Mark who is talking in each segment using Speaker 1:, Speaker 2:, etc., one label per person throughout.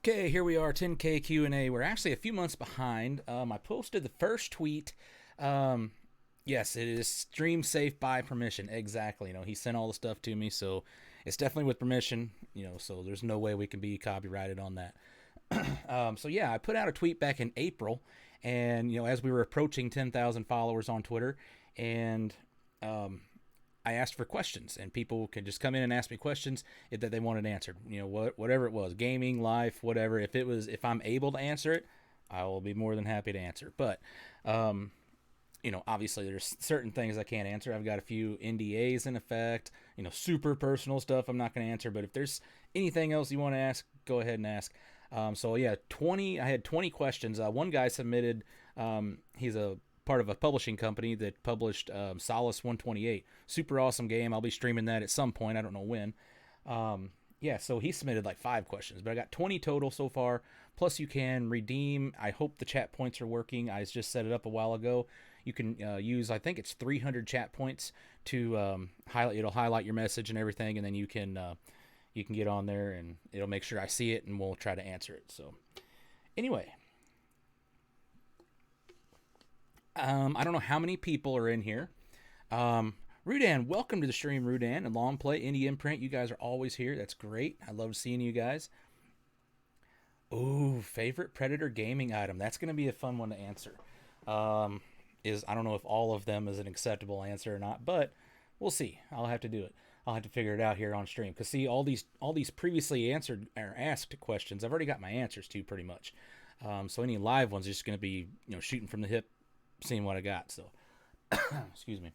Speaker 1: Okay, here we are, 10K Q&A. We're actually a few months behind. I posted the first tweet. Yes, it is stream safe by permission. Exactly. He sent all the stuff to me, so it's definitely with permission. So there's no way we can be copyrighted on that. So yeah, I put out a tweet back in April, and as we were approaching 10,000 followers on Twitter, and I asked for questions, and people could just come in and ask me questions that they wanted answered. Whatever it was, gaming, life, whatever. If I'm able to answer it, I will be more than happy to answer. But obviously there's certain things I can't answer. I've got a few NDAs in effect. Super personal stuff I'm not going to answer. But if there's anything else you want to ask, go ahead and ask. So yeah, 20. I had 20 questions. One guy submitted. He's a part of a publishing company that published Solace 128. Super awesome game. I'll be streaming that at some point. I don't know when. Yeah, so he submitted like 5 questions, but I got 20 total so far. Plus, you can redeem. I hope the chat points are working. I just set it up a while ago. You can use, I think it's 300 chat points to highlight. It'll highlight your message and everything, and then you can get on there and it'll make sure I see it, and we'll try to answer it. So, anyway. I don't know how many people are in here. Rudan, welcome to the stream, Rudan, and Long Play, Indie Imprint. You guys are always here. That's great. I love seeing you guys. Ooh, favorite Predator gaming item. That's going to be a fun one to answer. I don't know if all of them is an acceptable answer or not, but we'll see. I'll have to do it. I'll have to figure it out here on stream. Because see, all these previously answered or asked questions, I've already got my answers to pretty much. So any live ones are just going to be shooting from the hip, seeing what I got. So excuse me.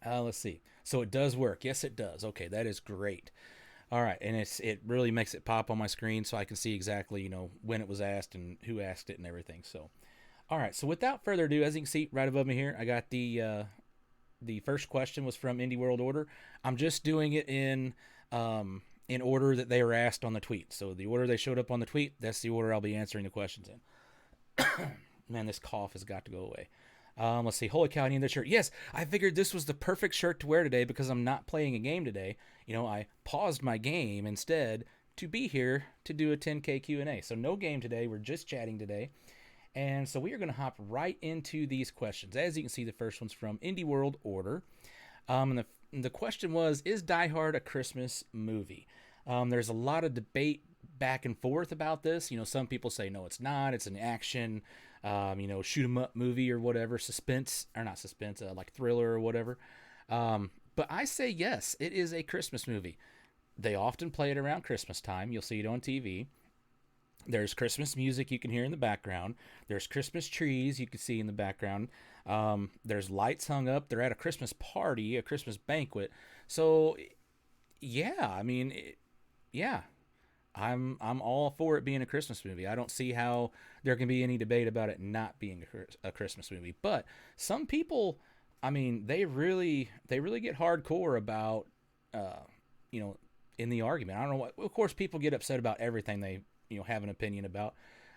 Speaker 1: Let's see. So it does work. Yes, it does. Okay, that is great. All right, and it really makes it pop on my screen so I can see exactly when it was asked and who asked it and everything. So, all right. So without further ado, as you can see right above me here, I got the first question was from Indie World Order. I'm just doing it in order that they were asked on the tweet. So the order they showed up on the tweet, that's the order I'll be answering the questions in. Man, this cough has got to go away. Let's see. Holy cow, I need this shirt. Yes, I figured this was the perfect shirt to wear today because I'm not playing a game today. I paused my game instead to be here to do a 10K Q&A. So no game today. We're just chatting today. And so we are going to hop right into these questions. As you can see, the first one's from Indie World Order. And the question was, is Die Hard a Christmas movie? There's a lot of debate back and forth about this. Some people say, no, it's not. It's an action, shoot 'em up movie or whatever, like thriller or whatever. But I say yes, it is a Christmas movie. They often play it around Christmas time. You'll see it on TV. There's Christmas music you can hear in the background. There's Christmas trees you can see in the background. There's lights hung up. They're at a Christmas party, a Christmas banquet. So, yeah, yeah. I'm all for it being a Christmas movie. I don't see how there can be any debate about it not being a Christmas movie. But some people, they really get hardcore about, in the argument. I don't know what. Of course, people get upset about everything they have an opinion about.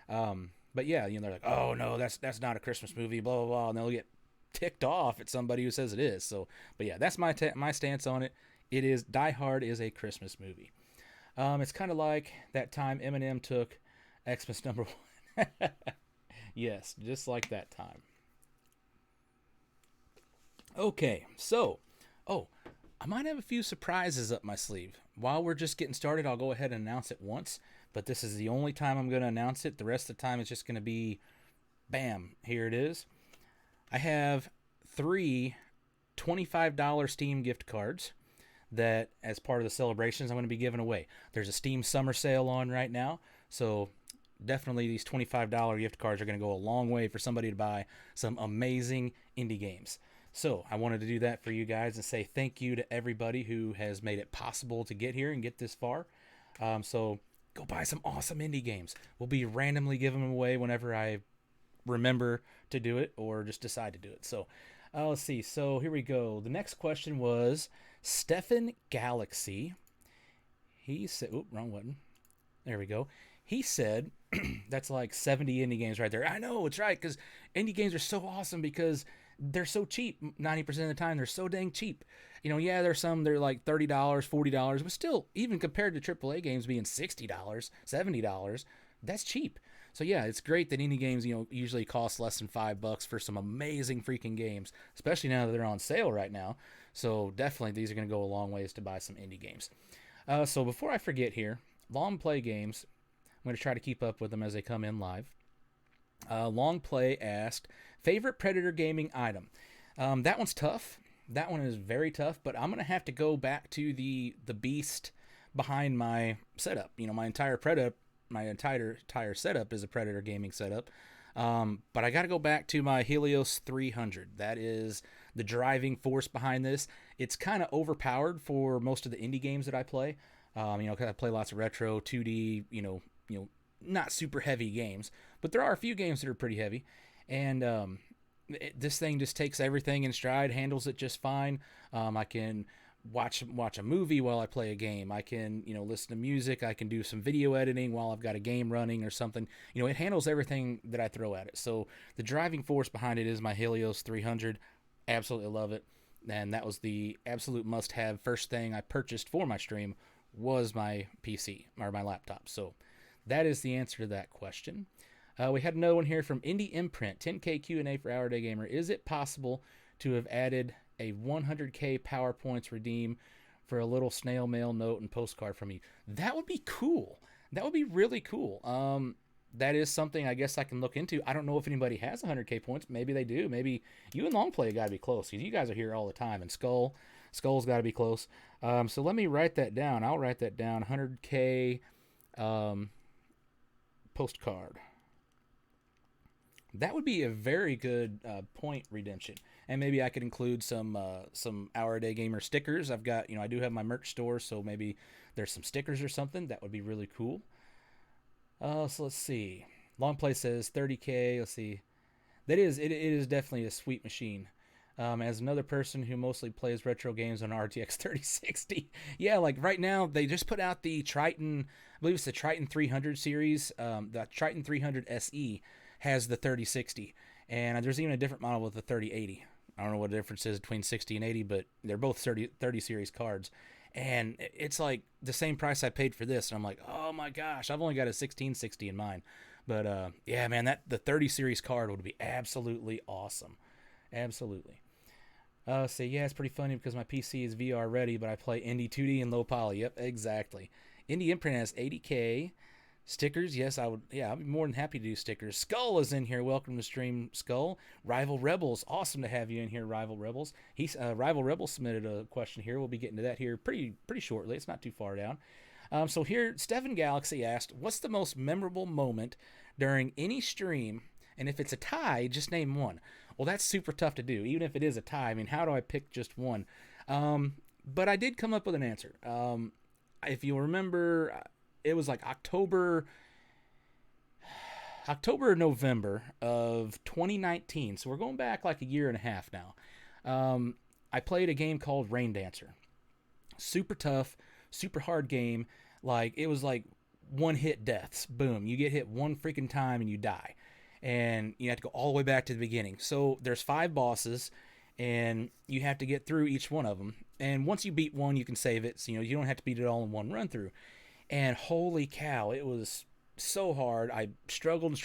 Speaker 1: But yeah, they're like, oh no, that's not a Christmas movie, blah blah blah, and they'll get ticked off at somebody who says it is. So, but yeah, that's my stance on it. It is Die Hard is a Christmas movie. It's kind of like that time Eminem took Xmas number 1. Yes, just like that time. Okay, so, I might have a few surprises up my sleeve. While we're just getting started, I'll go ahead and announce it once, but this is the only time I'm going to announce it. The rest of the time, it's just going to be, bam, here it is. I have 3 $25 Steam gift cards that, as part of the celebrations, I'm going to be giving away. There's a Steam summer sale on right now, so definitely these $25 gift cards are going to go a long way for somebody to buy some amazing indie games. So I wanted to do that for you guys and say thank you to everybody who has made it possible to get here and get this far. So go buy some awesome indie games. We'll be randomly giving them away whenever I remember to do it or just decide to do it. So let's see. So here we go. The next question was Stefan Galaxy. He said, wrong button. There we go. He said, that's like 70 indie games right there. I know, it's right, because indie games are so awesome because they're so cheap. 90% of the time, they're so dang cheap. Yeah, there's some they're like $30, $40, but still, even compared to AAA games being $60, $70, that's cheap. So yeah, it's great that indie games, usually cost less than $5 for some amazing freaking games, especially now that they're on sale right now. So definitely, these are going to go a long ways to buy some indie games. So before I forget here, long play games. I'm going to try to keep up with them as they come in live. Long play asked, favorite Predator gaming item. That one's tough. That one is very tough, but I'm going to have to go back to the beast behind my setup. My entire setup is a Predator gaming setup. But I got to go back to my Helios 300. That is the driving force behind this. It's kind of overpowered for most of the indie games that I play. Because I play lots of retro, 2D, not super heavy games, but there are a few games that are pretty heavy, and this thing just takes everything in stride, handles it just fine. I can watch a movie while I play a game. I can listen to music. I can do some video editing while I've got a game running or something. It handles everything that I throw at it. So the driving force behind it is my Helios 300. Absolutely love it, and that was the absolute must-have first thing I purchased for my stream was my PC or my laptop. So that is the answer to that question. We had another one here from Indie Imprint. 10K Q&A for HourADayGamer. Is it possible to have added a 100K PowerPoints redeem for a little snail mail note and postcard from you? That would be cool. That would be really cool. That is something I guess I can look into. I don't know if anybody has 100K points. Maybe they do. Maybe you and Longplay got to be close because you guys are here all the time. And Skull's got to be close. So let me write that down. I'll write that down. 100K postcard. That would be a very good point redemption, and maybe I could include some HourADayGamer stickers. I've got, I do have my merch store, so maybe there's some stickers or something. That would be really cool. So let's see. Longplay says 30K. Let's see. It is definitely a sweet machine. As another person who mostly plays retro games on RTX 3060, yeah, like right now they just put out the Triton. I believe it's the Triton 300 series. The Triton 300 SE has the 3060, and there's even a different model with the 3080. I don't know what the difference is between 60 and 80, but they're both 30 series cards, and it's like the same price I paid for this. And I'm like, oh my gosh, I've only got a 1660 in mine, but yeah, man, the 30 series card would be absolutely awesome, absolutely. So yeah, it's pretty funny because my PC is VR ready, but I play Indie 2D and low poly. Yep, exactly. Indie Imprint has 80K. Stickers, yes, I would. Yeah, I'd be more than happy to do stickers. Skull is in here. Welcome to stream, Skull. Rival Rebels, awesome to have you in here, Rival Rebels. Rival Rebels submitted a question here. We'll be getting to that here pretty shortly. It's not too far down. So here, Stephen Galaxy asked, "What's the most memorable moment during any stream? And if it's a tie, just name one." Well, that's super tough to do, even if it is a tie. I mean, how do I pick just one? But I did come up with an answer. If you remember, it was like October or November of 2019. So we're going back like a year and a half now. I played a game called Rain Dancer. Super tough, super hard game. Like, it was like one-hit deaths. Boom. You get hit one freaking time and you die. And you have to go all the way back to the beginning. So there's 5 bosses, and you have to get through each one of them. And once you beat one, you can save it. So, you don't have to beat it all in one run-through. And holy cow, it was so hard. I struggled.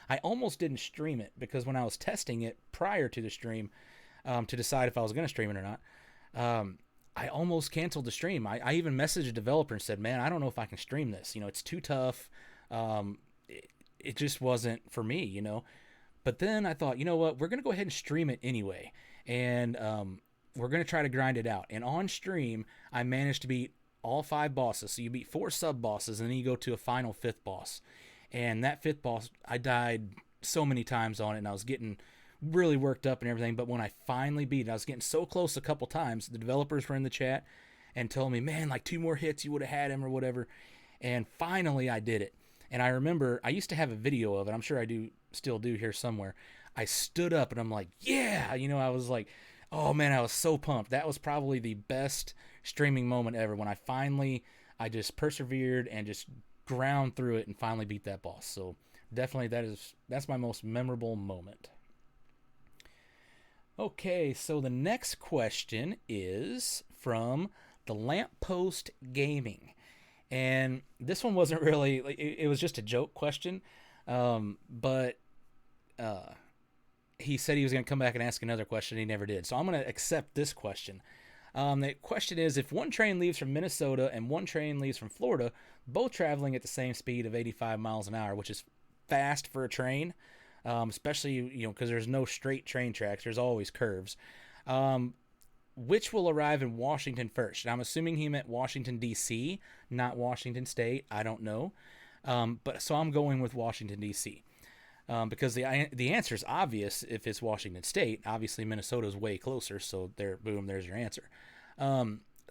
Speaker 1: I almost didn't stream it because when I was testing it prior to the stream to decide if I was going to stream it or not, I almost canceled the stream. I even messaged a developer and said, man, I don't know if I can stream this. It's too tough. It just wasn't for me, But then I thought, you know what? We're going to go ahead and stream it anyway. And we're going to try to grind it out. And on stream, I managed to beat all 5 bosses. So you beat 4 sub-bosses, and then you go to a final 5th boss. And that 5th boss, I died so many times on it, and I was getting really worked up and everything. But when I finally beat it, I was getting so close a couple times. The developers were in the chat and told me, man, like 2 more hits, you would have had him or whatever. And finally, I did it. And I remember, I used to have a video of it. I'm sure I still do here somewhere. I stood up, and I'm like, yeah! I was like, oh man, I was so pumped. That was probably the best streaming moment ever when I just persevered and just ground through it and finally beat that boss. So definitely that's my most memorable moment. Okay, so the next question is from the Lamppost Gaming. And this one wasn't really, it was just a joke question. But uh, he said he was going to come back and ask another question. He never did. So I'm going to accept this question. The question is, if one train leaves from Minnesota and one train leaves from Florida, both traveling at the same speed of 85 miles an hour, which is fast for a train, especially because there's no straight train tracks. There's always curves. Um, which will arrive in Washington first? And I'm assuming he meant Washington D.C., not Washington State. I don't know, but so I'm going with Washington D.C. Because the answer is obvious if it's Washington State. Obviously, Minnesota is way closer, so there, boom, there's your answer.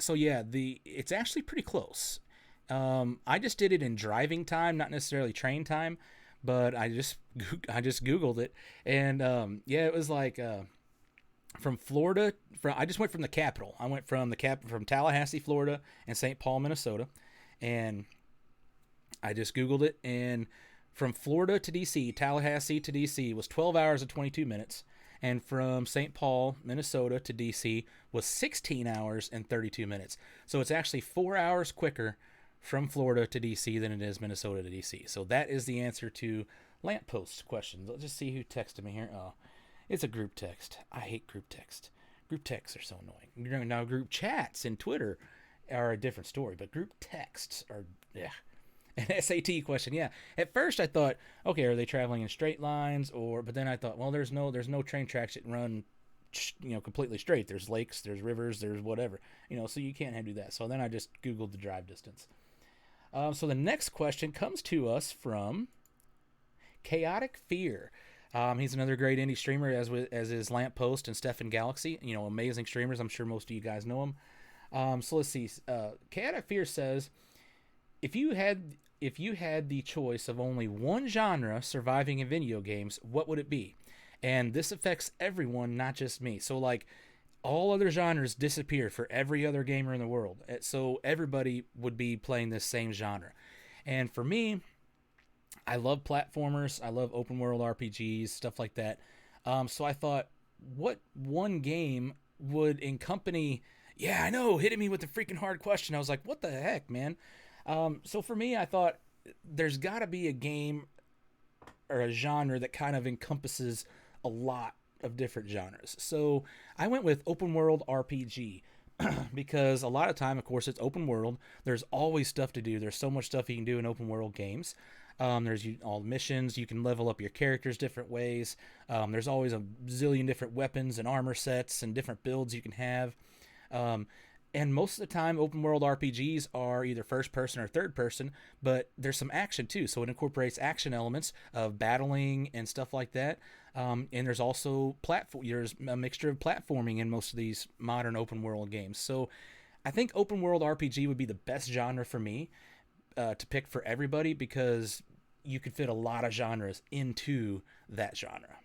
Speaker 1: So yeah, it's actually pretty close. I just did it in driving time, not necessarily train time, but I just Googled it, and yeah, it was like from Florida. I just went from the capital. I went from from Tallahassee, Florida, and St. Paul, Minnesota, and I just Googled it, and from Florida to DC, Tallahassee to DC was 12 hours and 22 minutes, and from St. Paul, Minnesota to DC was 16 hours and 32 minutes. So it's actually 4 hours quicker from Florida to DC than it is Minnesota to DC. So that is the answer to Lamppost questions. Let's just see who texted me here. Oh, it's a group text. I hate group text. Group texts are so annoying. Now group chats in Twitter are a different story, but group texts are, yeah. An SAT question, yeah. At first I thought, okay, are they traveling in straight lines, but then I thought, well, there's no train tracks that run, completely straight. There's lakes, there's rivers, there's whatever, so you can't do that. So then I just Googled the drive distance. So the next question comes to us from Chaotic Fear. He's another great indie streamer, as is Lamppost and Stefan Galaxy. Amazing streamers. I'm sure most of you guys know him. So let's see. Chaotic Fear says, if you had the choice of only one genre surviving in video games, what would it be? And this affects everyone, not just me. So like all other genres disappear for every other gamer in the world. So everybody would be playing this same genre. And for me, I love platformers. I love open world RPGs, stuff like that. So I thought, what one game would accompany? Yeah, I know, hitting me with the freaking hard question. I was like, what the heck, man? So for me, I thought there's got to be a game or a genre that kind of encompasses a lot of different genres. So I went with open world RPG because a lot of time, of course, it's open world. There's always stuff to do. There's so much stuff you can do in open world games. There's all missions. You can level up your characters different ways. There's always a zillion different weapons and armor sets and different builds you can have. And most of the time, open world RPGs are either first person or third person, but there's some action too. So it incorporates action elements of battling and stuff like that. And there's also there's a mixture of platforming in most of these modern open world games. So I think open world RPG would be the best genre for me to pick for everybody, because you could fit a lot of genres into that genre.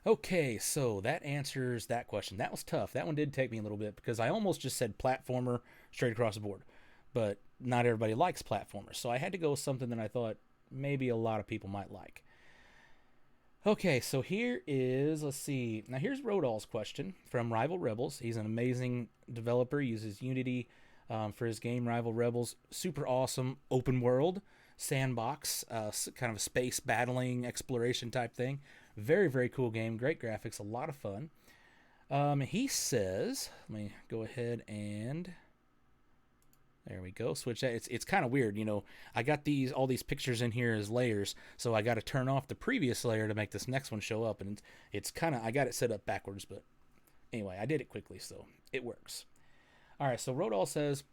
Speaker 1: Okay, so that answers that question. That was tough. That one did take me a little bit because I almost just said platformer straight across the board. But not everybody likes platformers. So I had to go with something that I thought maybe a lot of people might like. Okay, so let's see. Now here's Rodol's question from Rival Rebels. He's an amazing developer. He uses Unity for his game Rival Rebels. Super awesome open world sandbox, kind of a space battling exploration type thing. Very, very cool game. Great graphics. A lot of fun. He says, let me go ahead and there we go. Switch that. It's kind of weird. I got all these pictures in here as layers, so I got to turn off the previous layer to make this next one show up. And it's kind of, I got it set up backwards, but anyway, I did it quickly, so it works. All right. So Rodol says,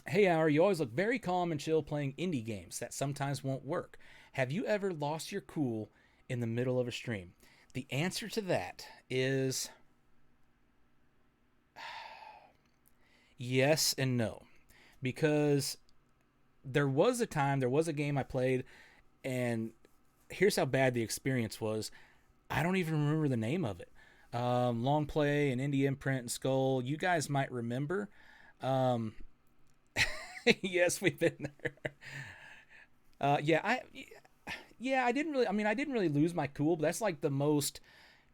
Speaker 1: hey, Hour, you always look very calm and chill playing indie games. That sometimes won't work. Have you ever lost your cool in the middle of a stream? The answer to that is yes and no, because there was a game I played, and here's how bad the experience was. I don't even remember the name of it. Long Play and Indie Imprint and Skull, you guys might remember. Yes, we've been there. I didn't really lose my cool, but that's like the most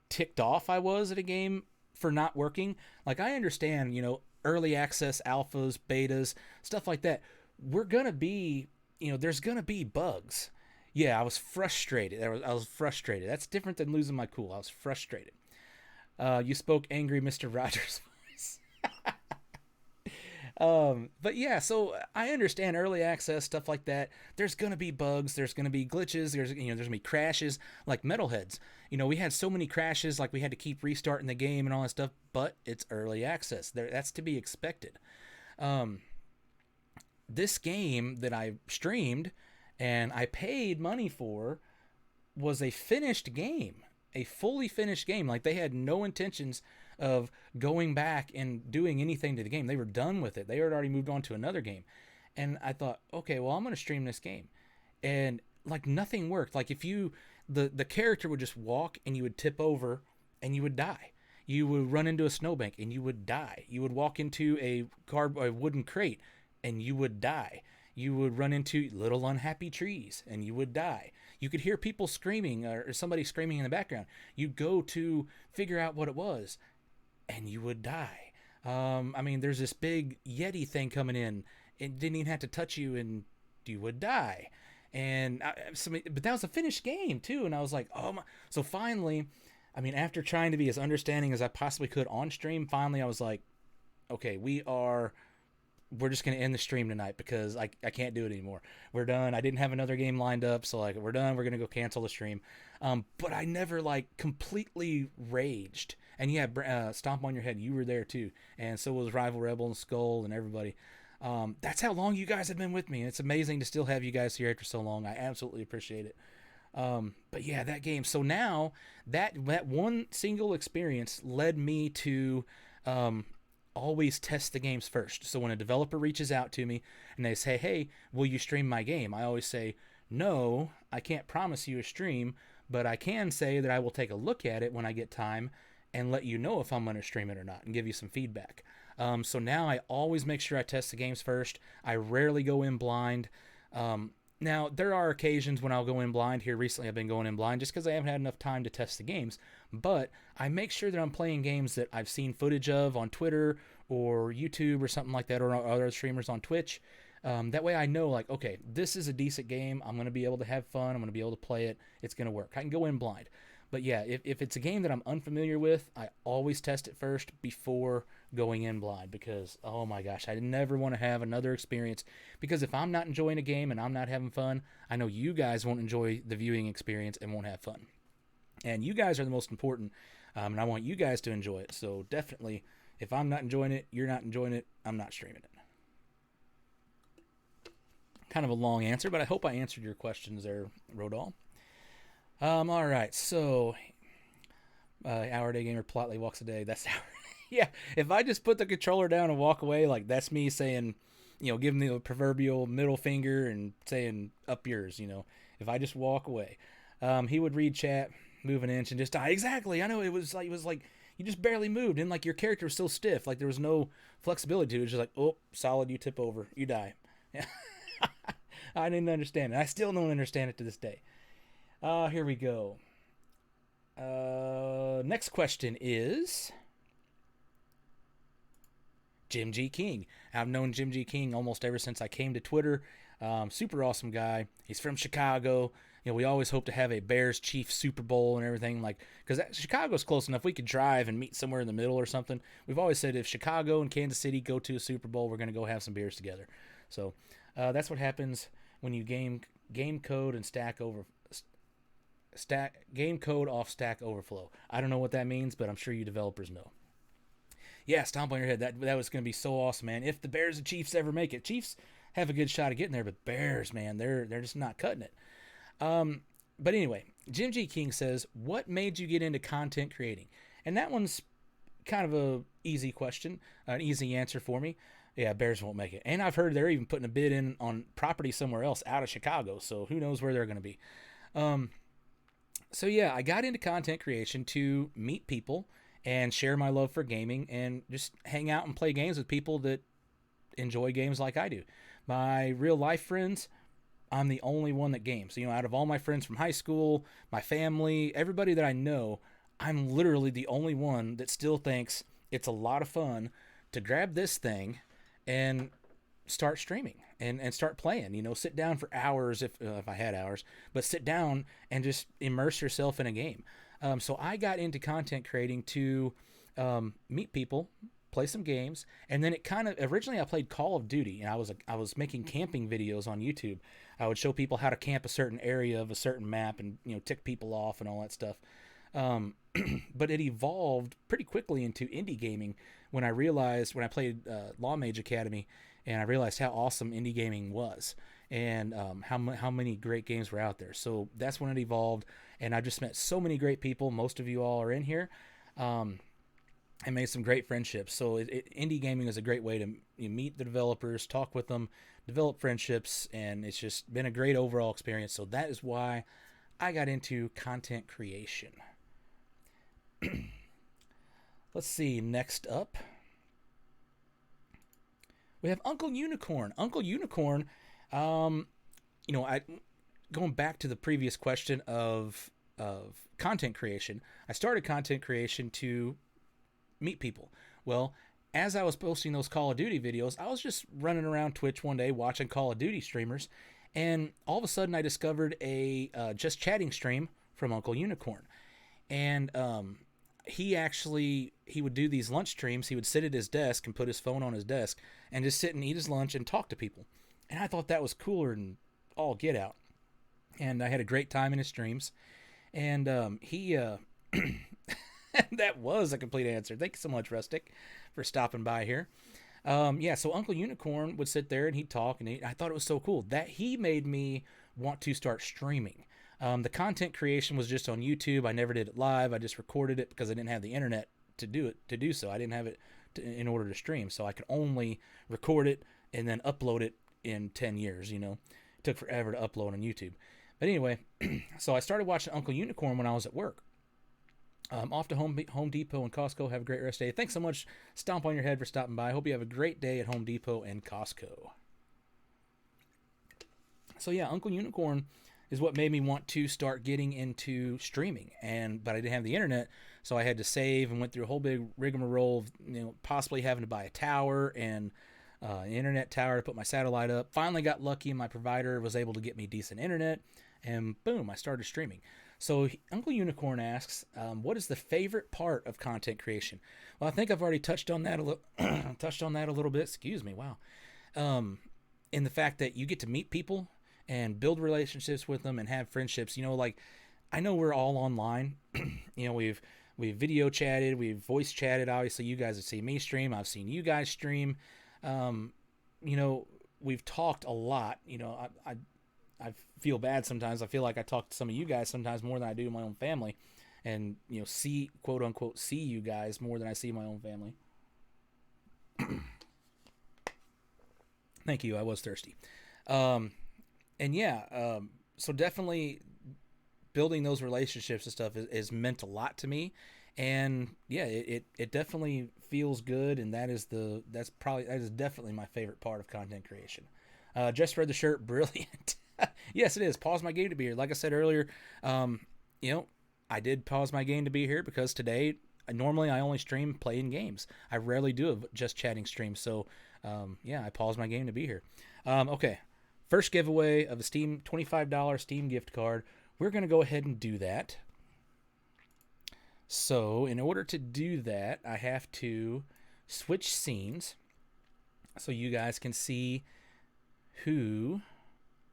Speaker 1: ticked off I was at a game for not working. Like, I understand, early access alphas, betas, stuff like that. We're gonna be, there's gonna be bugs. Yeah, I was frustrated. I was frustrated. That's different than losing my cool. I was frustrated. You spoke angry Mr. Rogers voice. But yeah, so I understand early access stuff like that. There's gonna be bugs. There's gonna be glitches. There's gonna be crashes like Metalheads. We had so many crashes, like we had to keep restarting the game and all that stuff. But it's early access. That's to be expected. This game that I streamed and I paid money for was a finished game, a fully finished game. Like, they had no intentions of going back and doing anything to the game. They were done with it. They had already moved on to another game. And I thought, okay, well, I'm going to stream this game. And like, nothing worked. Like, if the character would just walk and you would tip over and you would die. You would run into a snowbank and you would die. You would walk into a wooden crate and you would die. You would run into little unhappy trees and you would die. You could hear people screaming or somebody screaming in the background. You'd go to figure out what it was and you would die. There's this big Yeti thing coming in. It didn't even have to touch you and you would die. But that was a finished game too. And I was like, oh my. So finally, after trying to be as understanding as I possibly could on stream, finally I was like, okay, we're just going to end the stream tonight because I can't do it anymore. We're done. I didn't have another game lined up. So like, we're done. We're going to go cancel the stream. But I never like completely raged. And yeah, Stomp on Your Head, you were there too. And so was Rival Rebel and Skull and everybody. That's how long you guys have been with me. And it's amazing to still have you guys here after so long. I absolutely appreciate it. But yeah, that game. So now that one single experience led me to, always test the games first. So when a developer reaches out to me and they say, hey, will you stream my game? I always say, no, I can't promise you a stream, but I can say that I will take a look at it when I get time and let you know if I'm going to stream it or not and give you some feedback. So now I always make sure I test the games first. I rarely go in blind. Now, there are occasions when I'll go in blind. Here recently I've been going in blind just because I haven't had enough time to test the games. But I make sure that I'm playing games that I've seen footage of on Twitter or YouTube or something like that, or other streamers on Twitch. That way I know, like, okay, this is a decent game. I'm going to be able to have fun. I'm going to be able to play it. It's going to work. I can go in blind. But yeah, if it's a game that I'm unfamiliar with, I always test it first before going in blind because, oh my gosh, I never want to have another experience. Because if I'm not enjoying a game and I'm not having fun, I know you guys won't enjoy the viewing experience and won't have fun. And you guys are the most important, and I want you guys to enjoy it. So definitely, if I'm not enjoying it, you're not enjoying it, I'm not streaming it. Kind of a long answer, but I hope I answered your questions there, Rodal. All right, so HourADayGamer politely walks away. That's how. Yeah, if I just put the controller down and walk away, like, that's me saying, giving the proverbial middle finger and saying up yours. If I just walk away, he would read chat, move an inch, and just die. Exactly. I know it was like you just barely moved, and like your character was so stiff, like there was no flexibility to it. It was just like, oh, solid, you tip over, you die. I didn't understand it. I still don't understand it to this day. Here we go. Next question is Jim G. King. I've known Jim G. King almost ever since I came to Twitter. Super awesome guy. He's from Chicago. We always hope to have a Bears-Chiefs Super Bowl and everything, like, because Chicago's close enough. We could drive and meet somewhere in the middle or something. We've always said if Chicago and Kansas City go to a Super Bowl, we're going to go have some beers together. So that's what happens when you game code and game code off Stack Overflow. I don't know what that means, but I'm sure you developers know. Yeah, Stomp on Your Head. That was going to be so awesome, man. If the Bears and Chiefs ever make it, Chiefs have a good shot of getting there, but Bears, man, they're just not cutting it. But anyway, Jim G. King says, what made you get into content creating? And that one's kind of a easy question, an easy answer for me. Yeah, Bears won't make it. And I've heard they're even putting a bid in on property somewhere else out of Chicago, so who knows where they're going to be. So yeah, I got into content creation to meet people and share my love for gaming and just hang out and play games with people that enjoy games like I do. My real life friends, I'm the only one that games. Out of all my friends from high school, my family, everybody that I know, I'm literally the only one that still thinks it's a lot of fun to grab this thing and start streaming and start playing. Sit down for hours if I had hours, but sit down and just immerse yourself in a game. So I got into content creating to meet people, play some games, and then it kind of originally I played Call of Duty, and I was making camping videos on YouTube. I would show people how to camp a certain area of a certain map, and tick people off and all that stuff. Um, but it evolved pretty quickly into indie gaming when I played Law Mage Academy, and I realized how awesome indie gaming was, and how many great games were out there. So that's when it evolved, and I just met so many great people. Most of you all are in here. I made some great friendships. So indie gaming is a great way to meet the developers, talk with them, develop friendships, and it's just been a great overall experience. So that is why I got into content creation. Let's see, next up we have Uncle Unicorn. Uncle Unicorn, I going back to the previous question of content creation. I started content creation to meet people. Well, as I was posting those Call of Duty videos, I was just running around Twitch one day watching Call of Duty streamers, and all of a sudden I discovered a just chatting stream from Uncle Unicorn. And he would do these lunch streams. He would sit at his desk and put his phone on his desk and just sit and eat his lunch and talk to people. And I thought that was cooler than all get out. And I had a great time in his streams. And he that was a complete answer. Thank you so much, Rustic, for stopping by here. So Uncle Unicorn would sit there and he'd talk, and I thought it was so cool that he made me want to start streaming. The content creation was just on YouTube. I never did it live. I just recorded it because I didn't have the internet to do so. I didn't have it in order to stream, so I could only record it and then upload it in 10 years. It took forever to upload on YouTube. But anyway, so I started watching Uncle Unicorn when I was at work. Off to Home Depot and Costco. Have a great rest of the day. Thanks so much, Stomp on Your Head, for stopping by. I hope you have a great day at Home Depot and Costco. So yeah, Uncle Unicorn is what made me want to start getting into streaming, but I didn't have the internet, so I had to save and went through a whole big rigmarole of possibly having to buy a tower and an internet tower to put my satellite up. Finally got lucky, and my provider was able to get me decent internet, and boom, I started streaming. So Uncle Unicorn asks, what is the favorite part of content creation? Well, I think I've already touched on that a little bit. Excuse me. Wow. In the fact that you get to meet people and build relationships with them and have friendships. I know we're all online. We've video chatted, we've voice chatted. Obviously, you guys have seen me stream. I've seen you guys stream. We've talked a lot. I feel bad sometimes. I feel like I talk to some of you guys sometimes more than I do my own family, and see, quote unquote, see you guys more than I see my own family. Thank you. I was thirsty. So definitely building those relationships and stuff is meant a lot to me, and yeah, it definitely feels good, and that is definitely my favorite part of content creation. Just read the shirt, brilliant. Yes, it is. Pause my game to be here. Like I said earlier, I did pause my game to be here because today, normally I only stream playing games. I rarely do a just chatting stream. So, I paused my game to be here. Okay. First giveaway of a Steam $25 Steam gift card. We're going to go ahead and do that. So, in order to do that, I have to switch scenes so you guys can see who,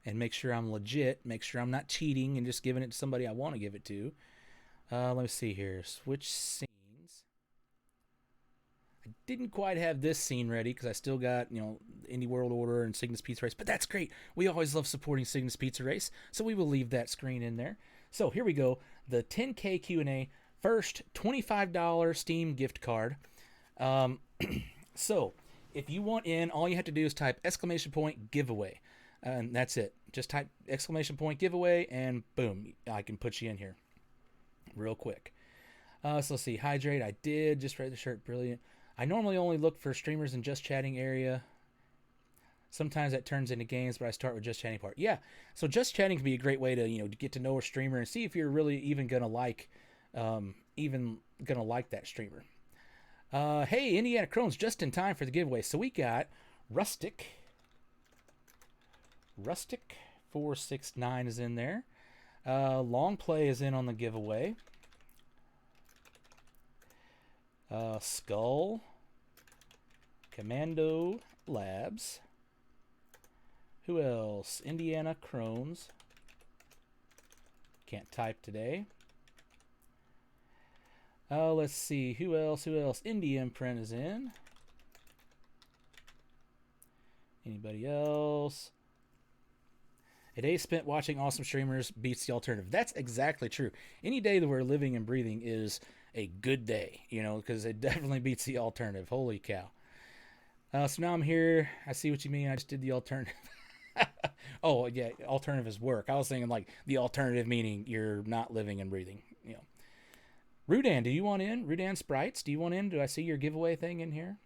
Speaker 1: and make sure I'm legit, make sure I'm not cheating and just giving it to somebody I want to give it to. Let me see here. Switch scenes. I didn't quite have this scene ready because I still got, Indie World Order and Cygnus Pizza Race, but that's great. We always love supporting Cygnus Pizza Race, so we will leave that screen in there. So here we go. The 10K QnA first $25 Steam gift card. So if you want in, all you have to do is type !giveaway. And that's it. Just type !giveaway and boom, I can put you in here real quick. So let's see. Hydrate, I did. Just read the shirt, brilliant. I normally only look for streamers in just chatting area. Sometimes that turns into games, but I start with just chatting part. Yeah, so just chatting can be a great way to, to get to know a streamer and see if you're really even going to like even gonna like that streamer. Hey, Indiana Crones, just in time for the giveaway. So we got Rustic 469 is in there. Long Play is in on the giveaway. Skull, Commando Labs. Who else? Indiana Crones. Can't type today. Let's see. Who else? Indie Imprint is in. Anybody else? A day spent watching awesome streamers beats the alternative. That's exactly true. Any day that we're living and breathing is a good day, you know, because it definitely beats the alternative. Holy cow. So now I'm here. I see what you mean. I just did the alternative. Oh, yeah, alternative is work. I was thinking like the alternative meaning you're not living and breathing, you know. Rudan, do you want in? Rudan Sprites, do you want in? Do I see your giveaway thing in here?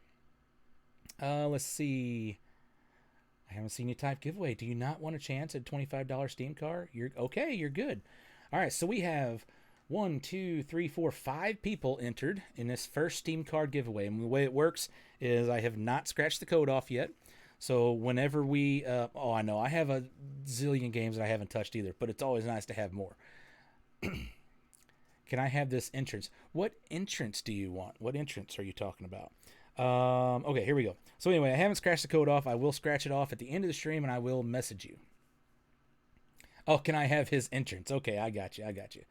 Speaker 1: Let's see. I haven't seen you type giveaway. Do you not want a chance at $25 Steam card? You're okay. You're good. All right. So we have 1, 2, 3, 4, 5 people entered in this first Steam card giveaway. And the way it works is I have not scratched the code off yet. So whenever we, oh, I know I have a zillion games that I haven't touched either, but it's always nice to have more. Can I have this entrance? What entrance do you want? What entrance are you talking about? Okay, here we go. So anyway, I haven't scratched the code off. I will scratch it off at the end of the stream, and I will message you. Oh, can I have his entrance? Okay, I got you.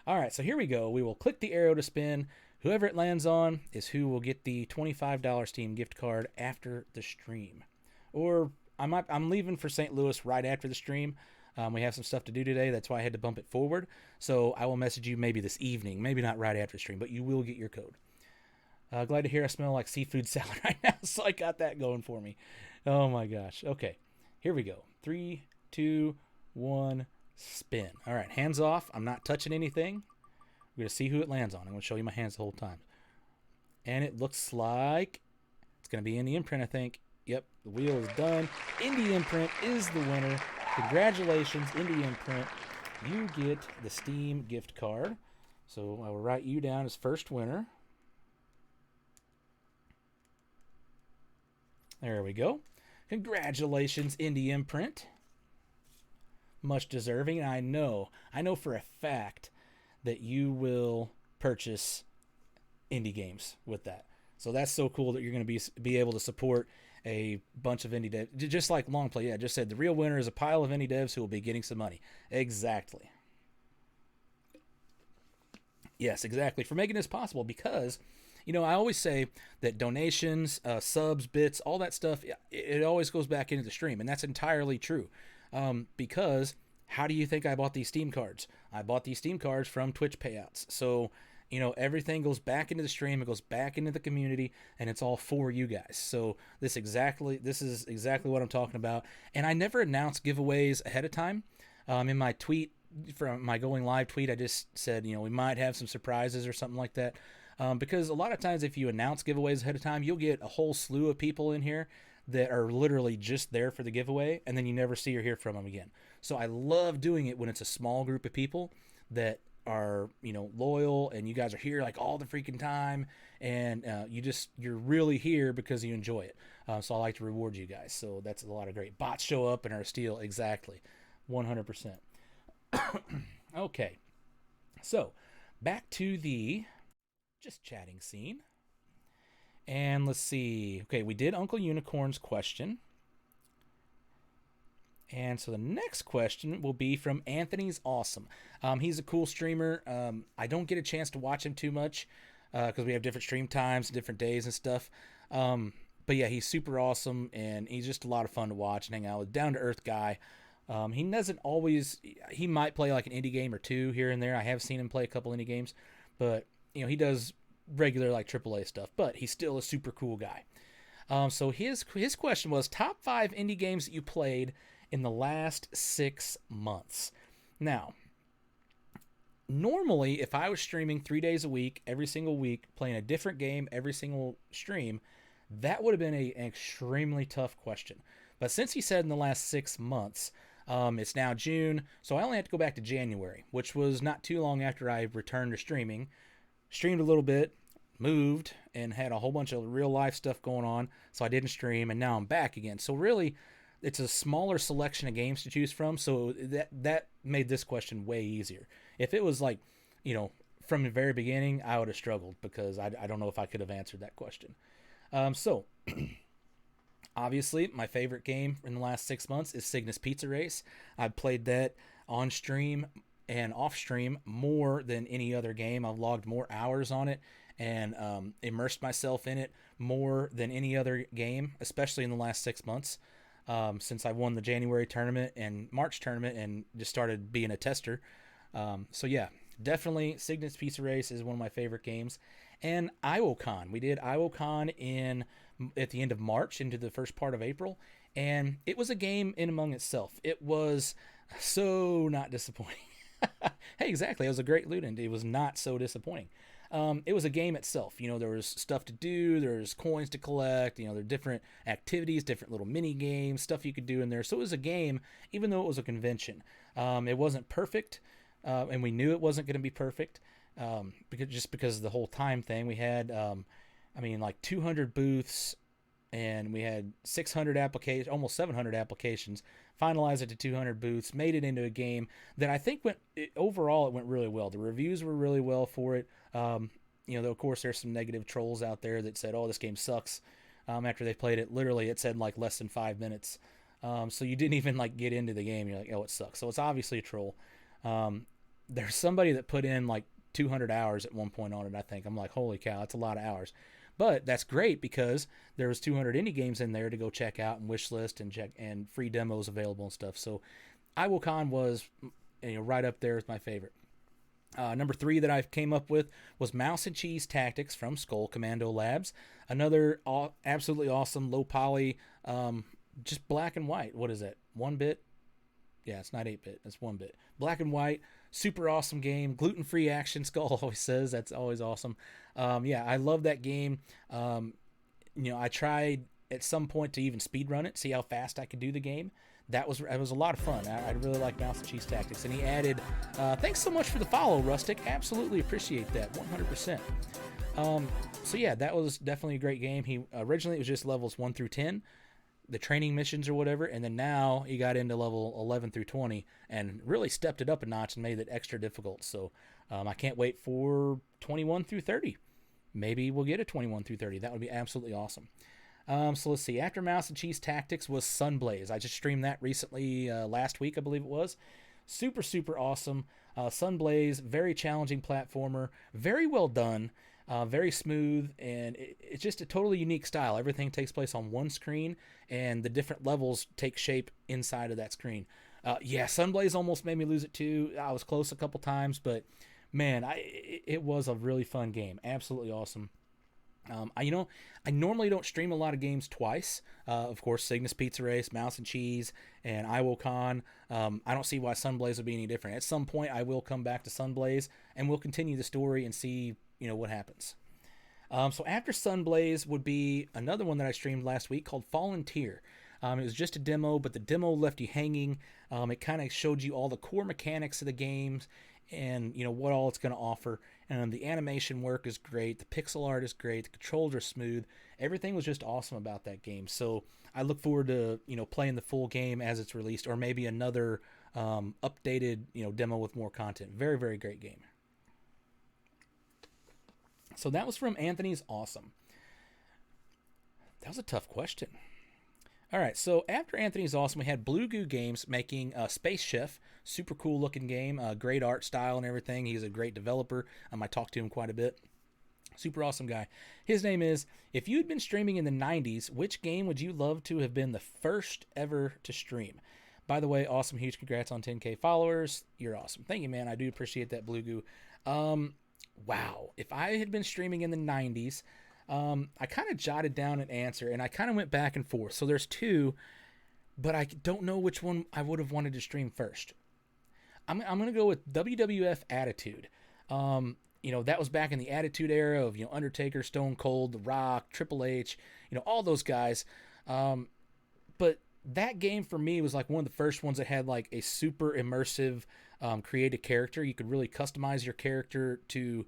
Speaker 1: All right, so here we go. We will click the arrow to spin. Whoever it lands on is who will get the $25 Steam gift card after the stream. Or I'm leaving for St. Louis right after the stream. We have some stuff to do today. That's why I had to bump it forward. So I will message you maybe this evening. Maybe not right after the stream, but you will get your code. Glad to hear I smell like seafood salad right now. So I got that going for me. Oh my gosh. Okay, here we go. 3, 2, 1, spin. All right, hands off. I'm not touching anything. We're going to see who it lands on. I'm going to show you my hands the whole time. And it looks like it's going to be Indie Imprint, I think. Yep, the wheel is done. Indie Imprint is the winner. Congratulations, Indie Imprint. You get the Steam gift card. So I will write you down as first winner. There we go. Congratulations, Indie Imprint. Much deserving. And I know for a fact that you will purchase indie games with that. So that's so cool that you're going to be able to support a bunch of indie devs. Just like Long Play, yeah, just said the real winner is a pile of indie devs who will be getting some money. Exactly. Yes, exactly. For making this possible, because, you know, I always say that donations, subs, bits, all that stuff, it always goes back into the stream. And that's entirely true. Because how do you think I bought these Steam cards? I bought these Steam cards from Twitch payouts. So, you know, everything goes back into the stream. It goes back into the community, and it's all for you guys. So this is exactly what I'm talking about. And I never announce giveaways ahead of time. In my tweet, from my going live tweet, I just said, you know, we might have some surprises or something like that. Because a lot of times if you announce giveaways ahead of time, you'll get a whole slew of people in here that are literally just there for the giveaway, and then you never see or hear from them again. So I love doing it when it's a small group of people that are, you know, loyal, and you guys are here like all the freaking time, and you're really here because you enjoy it. So I like to reward you guys. So that's a lot of great bots show up and are steal. Exactly, 100%. Okay, so back to the just chatting scene, and let's see. Okay, we did Uncle Unicorn's question. And so the next question will be from Anthony's Awesome. He's a cool streamer. I don't get a chance to watch him too much because we have different stream times, different days and stuff. But yeah, he's super awesome, and he's just a lot of fun to watch and hang out with. Down-to-earth guy. He doesn't always... He might play like an indie game or two here and there. I have seen him play a couple indie games. But, you know, he does regular like AAA stuff. But he's still a super cool guy. So his question was, top 5 indie games that you played in the last 6 months. Now, normally, if I was streaming 3 days a week, every single week, playing a different game every single stream, that would have been an extremely tough question. But since he said in the last 6 months, it's now June, so I only have to go back to January, which was not too long after I returned to streaming. streamed a little bit, moved, and had a whole bunch of real life stuff going on, so I didn't stream, and now I'm back again. So really, it's a smaller selection of games to choose from, so that made this question way easier. If it was like, from the very beginning, I would have struggled because I don't know if I could have answered that question. So obviously, my favorite game in the last 6 months is Cygnus Pizza Race. I've played that on stream and off stream more than any other game. I've logged more hours on it and immersed myself in it more than any other game, especially in the last 6 months. Since I won the January tournament and March tournament and just started being a tester. So yeah, definitely Cygnus Pizza Race is one of my favorite games. And IwoCon. We did IwoCon at the end of March into the first part of April. And it was a game in among itself. It was so not disappointing. Hey, exactly. It was a great loot and it was not so disappointing. It was a game itself. There was stuff to do, there's coins to collect, there are different activities, different little mini games, stuff you could do in there. So it was a game, even though it was a convention. It wasn't perfect, and we knew it wasn't going to be perfect, because of the whole time thing. We had, like 200 booths, and we had 600 applications, almost 700 applications. Finalized it to 200 booths, made it into a game that I think overall it went really well. The reviews were really well for it. Though of course there's some negative trolls out there that said, "Oh, this game sucks." After they played it, literally it said like less than 5 minutes. So you didn't even like get into the game. You're like, "Oh, it sucks." So it's obviously a troll. There's somebody that put in like 200 hours at one point on it. I think I'm like, "Holy cow, that's a lot of hours." But that's great because there was 200 indie games in there to go check out and wish list and check, and free demos available and stuff. So IwoCon was right up there as my favorite. Number 3 that I came up with was Mouse and Cheese Tactics from Skull Commando Labs. Another absolutely awesome low poly, just black and white. What is that? 1-bit? Yeah, it's not 8-bit. It's 1-bit. Black and white. Super awesome game. Gluten-free action, Skull always says. That's always awesome. Yeah, I love that game. I tried at some point to even speedrun it, see how fast I could do the game. It was a lot of fun. I really like Mouse and Cheese Tactics. And he added, thanks so much for the follow, Rustic. Absolutely appreciate that, 100%. So yeah, that was definitely a great game. Originally it was just levels 1 through 10, the training missions or whatever, and then now he got into level 11 through 20 and really stepped it up a notch and made it extra difficult. So I can't wait for 21 through 30. Maybe we'll get a 21 through 30. That would be absolutely awesome. So let's see. After Mouse and Cheese Tactics was Sunblaze. I just streamed that recently, last week, I believe it was. Super, super awesome. Sunblaze, very challenging platformer, very well done, very smooth, and it's just a totally unique style. Everything takes place on one screen, and the different levels take shape inside of that screen. Yeah, Sunblaze almost made me lose it too. I was close a couple times, but man, it was a really fun game. Absolutely awesome. I normally don't stream a lot of games twice. Of course, Cygnus Pizza Race, Mouse and Cheese, and IwoCon. I don't see why Sunblaze would be any different. At some point, I will come back to Sunblaze, and we'll continue the story and see, what happens. So after Sunblaze would be another one that I streamed last week called Fallen Tier. It was just a demo, but the demo left you hanging. It kind of showed you all the core mechanics of the games and what all it's going to offer. And the animation work is great, the pixel art is great, the controls are smooth. Everything was just awesome about that game. So I look forward to playing the full game as it's released, or maybe another updated demo with more content. Very, very great game. So that was from Anthony's Awesome. That was a tough question. All right, so after Anthony's Awesome, we had Blue Goo Games making Space Chef. Super cool looking game, great art style and everything. He's a great developer. I talked to him quite a bit. Super awesome guy. His name is, if you'd been streaming in the 90s, which game would you love to have been the first ever to stream? By the way, awesome, huge congrats on 10K followers. You're awesome. Thank you, man. I do appreciate that, Blue Goo. Wow. If I had been streaming in the 90s, I kind of jotted down an answer, and I kind of went back and forth. So there's two, but I don't know which one I would have wanted to stream first. I'm going to go with WWF Attitude. That was back in the Attitude era of, Undertaker, Stone Cold, The Rock, Triple H, all those guys. But that game for me was like one of the first ones that had like a super immersive, creative character. You could really customize your character to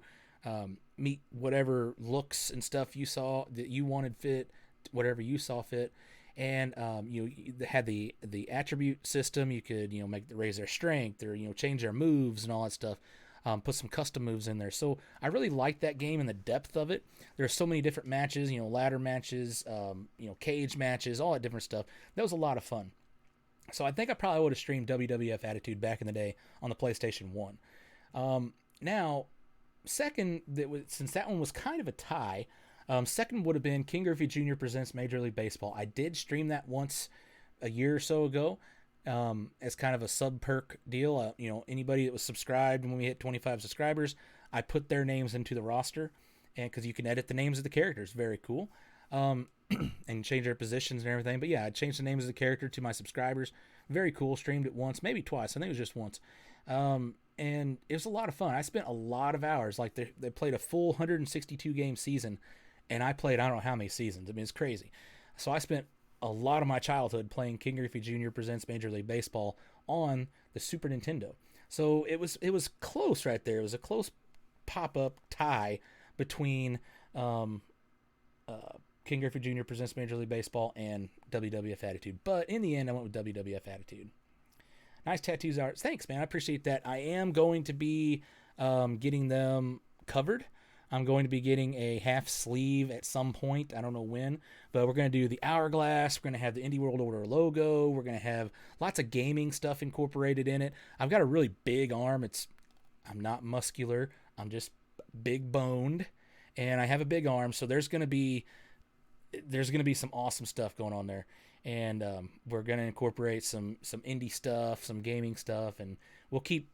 Speaker 1: meet whatever looks and stuff you saw that you wanted fit, whatever you saw fit. And you had the attribute system. You could raise their strength or change their moves and all that stuff. Put some custom moves in there. So I really liked that game and the depth of it. There's so many different matches, ladder matches, cage matches, all that different stuff. That was a lot of fun. So I think I probably would have streamed WWF Attitude back in the day on the PlayStation 1. Now, second, since that one was kind of a tie, second would have been King Griffey Jr. Presents Major League Baseball. I did stream that once a year or so ago as kind of a sub-perk deal. Anybody that was subscribed when we hit 25 subscribers, I put their names into the roster, and because you can edit the names of the characters. Very cool. And change their positions and everything. But yeah, I changed the names of the character to my subscribers. Very cool. Streamed it once, maybe twice. I think it was just once. And it was a lot of fun. I spent a lot of hours. Like they played a full 162 game season, and I played I don't know how many seasons. I mean, it's crazy. So I spent a lot of my childhood playing King Griffey Jr. Presents Major League Baseball on the Super Nintendo. So it was close right there. It was a close pop-up tie between King Griffey Jr. Presents Major League Baseball and WWF Attitude. But in the end, I went with WWF Attitude. Nice tattoos, art. Thanks, man. I appreciate that. I am going to be getting them covered. I'm going to be getting a half sleeve at some point. I don't know when, but we're going to do the hourglass. We're going to have the Indie World Order logo. We're going to have lots of gaming stuff incorporated in it. I've got a really big arm. I'm not muscular. I'm just big boned, and I have a big arm. So there's going to be some awesome stuff going on there. And we're going to incorporate some indie stuff, some gaming stuff, and we'll keep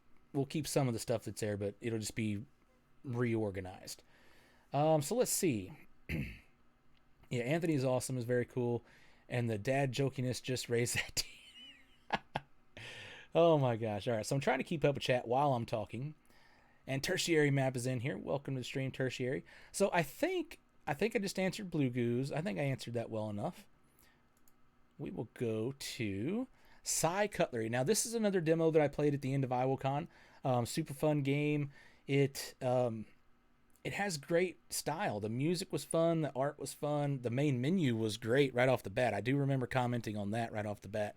Speaker 1: some of the stuff that's there, but it'll just be reorganized. So let's see. Yeah, Anthony's awesome, is very cool, and the dad jokiness just raised that Oh my gosh. All right, so I'm trying to keep up with chat while I'm talking. And Tertiary Map is in here. Welcome to the stream, Tertiary. So I think I just answered Blue Goose. I think I answered that well enough. We will go to Psy Cutlery. Now, this is another demo that I played at the end of IWOCon. Super fun game. It has great style. The music was fun. The art was fun. The main menu was great right off the bat. I do remember commenting on that right off the bat.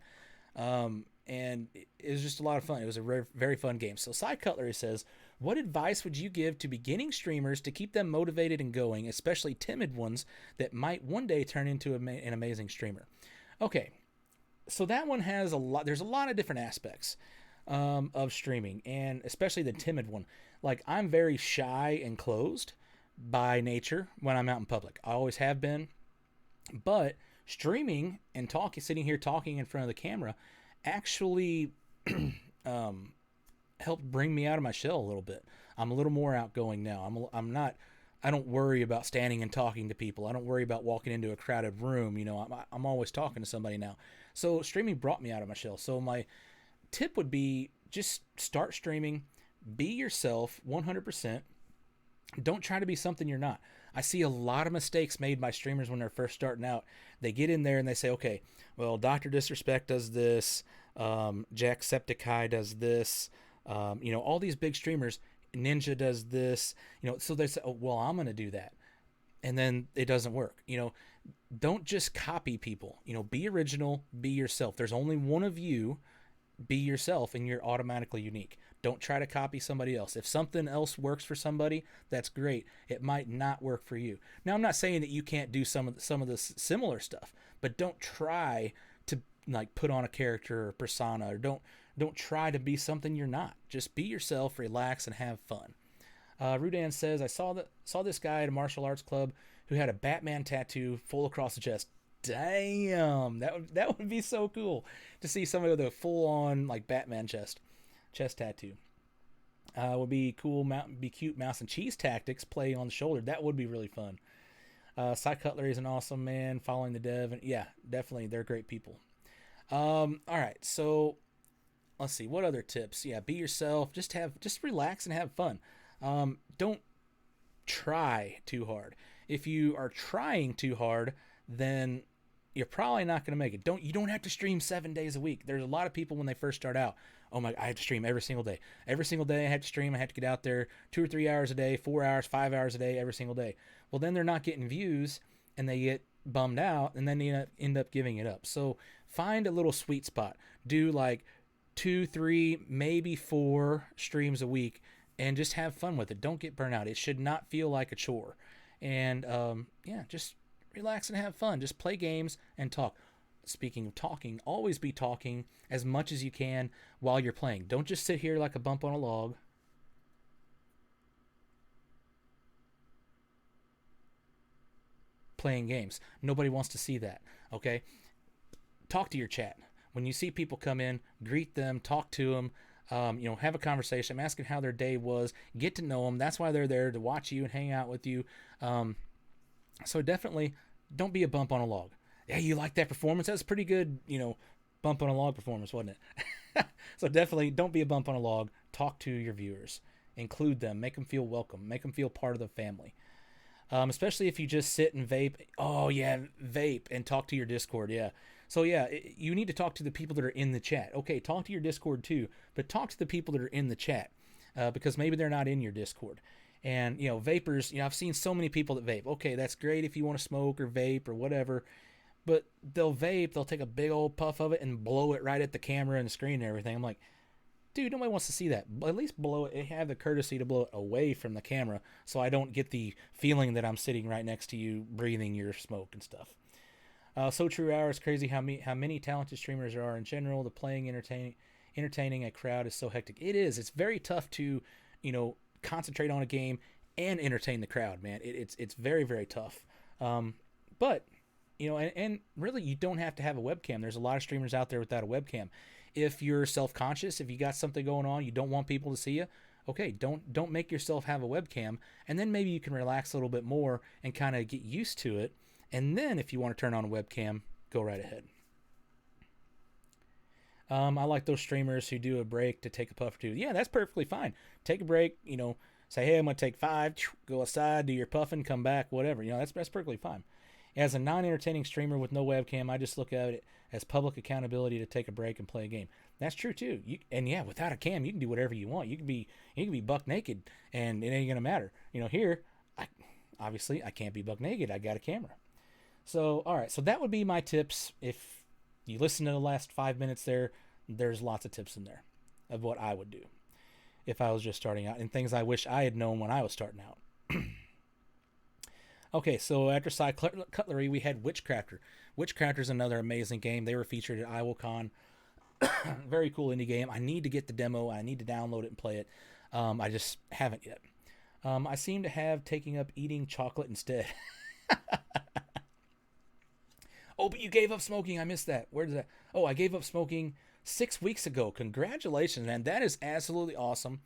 Speaker 1: And it was just a lot of fun. It was a very, very fun game. So Psy Cutlery says, what advice would you give to beginning streamers to keep them motivated and going, especially timid ones that might one day turn into an amazing streamer? Okay, so that one has there's a lot of different aspects of streaming, and especially the timid one. Like, I'm very shy and closed by nature when I'm out in public. I always have been, but streaming and sitting here talking in front of the camera actually helped bring me out of my shell a little bit. I'm a little more outgoing now. I don't worry about standing and talking to people. I don't worry about walking into a crowded room. I'm always talking to somebody now. So streaming brought me out of my shell. So my tip would be just start streaming. Be yourself 100%. Don't try to be something you're not. I see a lot of mistakes made by streamers when they're first starting out. They get in there and they say, okay, well, Dr. Disrespect does this. Jacksepticeye does this. All these big streamers. Ninja does this, so they say, oh, well, I'm going to do that. And then it doesn't work. Don't just copy people, be original, be yourself. There's only one of you. Be yourself, and you're automatically unique. Don't try to copy somebody else. If something else works for somebody, that's great. It might not work for you. Now, I'm not saying that you can't do some of the similar stuff, but don't try to put on a character or persona, or don't try to be something you're not. Just be yourself, relax, and have fun. Rudan says, I saw this guy at a martial arts club who had a Batman tattoo full across the chest. Damn, that would be so cool to see somebody with a full-on Batman chest tattoo. Would be cool. Be cute. Mouse and cheese tactics play on the shoulder. That would be really fun. Psy Cutlery is an awesome man. Following the dev, and yeah, definitely, they're great people. All right, so let's see, what other tips? Yeah, be yourself. Just relax and have fun. Don't try too hard. If you are trying too hard, then you're probably not going to make it. You don't have to stream 7 days a week. There's a lot of people when they first start out, oh my, I have to stream every single day. Every single day I had to stream. I had to get out there 2 or 3 hours a day, 4 hours, 5 hours a day, every single day. Well, then they're not getting views and they get bummed out, and then they end up giving it up. So find a little sweet spot. Do like 2, 3, maybe 4 streams a week, and just have fun with it. Don't get burnt out. It should not feel like a chore. And yeah, just relax and have fun. Just play games and talk. Speaking of talking, always be talking as much as you can while you're playing. Don't just sit here like a bump on a log. Playing games. Nobody wants to see that. Okay? Talk to your chat. When you see people come in, greet them, talk to them, have a conversation. I'm asking how their day was. Get to know them. That's why they're there, to watch you and hang out with you. So definitely don't be a bump on a log. Yeah, you like that performance? That's pretty good, bump on a log performance, wasn't it? So definitely don't be a bump on a log. Talk to your viewers. Include them. Make them feel welcome. Make them feel part of the family. Especially if you just sit and vape. Oh, yeah, vape and talk to your Discord, yeah. So, yeah, you need to talk to the people that are in the chat. Okay, talk to your Discord too, but talk to the people that are in the chat because maybe they're not in your Discord. And, vapors, I've seen so many people that vape. Okay, that's great if you want to smoke or vape or whatever, but they'll take a big old puff of it and blow it right at the camera and the screen and everything. I'm like, dude, nobody wants to see that. At least blow it. Have the courtesy to blow it away from the camera so I don't get the feeling that I'm sitting right next to you breathing your smoke and stuff. So True Hour is crazy how many talented streamers there are in general. The playing, entertaining a crowd is so hectic. It is. It's very tough to, concentrate on a game and entertain the crowd, man. It's very, very tough. But, and really you don't have to have a webcam. There's a lot of streamers out there without a webcam. If you're self-conscious, if you got something going on, you don't want people to see you, okay, don't make yourself have a webcam, and then maybe you can relax a little bit more and kind of get used to it, and then if you want to turn on a webcam, go right ahead. I like those streamers who do a break to take a puff or two. Yeah, that's perfectly fine. Take a break, say, hey, I'm going to take 5, go outside, do your puffing, come back, whatever. That's perfectly fine. As a non-entertaining streamer with no webcam, I just look at it as public accountability to take a break and play a game. That's true too. And yeah, without a cam, you can do whatever you want. You can be buck naked, and it ain't gonna matter. Here, obviously I can't be buck naked. I got a camera. So all right, so that would be my tips. If you listen to the last 5 minutes there's lots of tips in there of what I would do if I was just starting out, and things I wish I had known when I was starting out. Okay, so after Side Cutlery, we had Witchcrafter. Witchcrafter is another amazing game. They were featured at IWilCon. Very cool indie game. I need to get the demo. I need to download it and play it. I just haven't yet. I seem to have taken up eating chocolate instead. Oh, but you gave up smoking. I missed that. Where did that? Oh, I gave up smoking 6 weeks ago. Congratulations, man. That is absolutely awesome.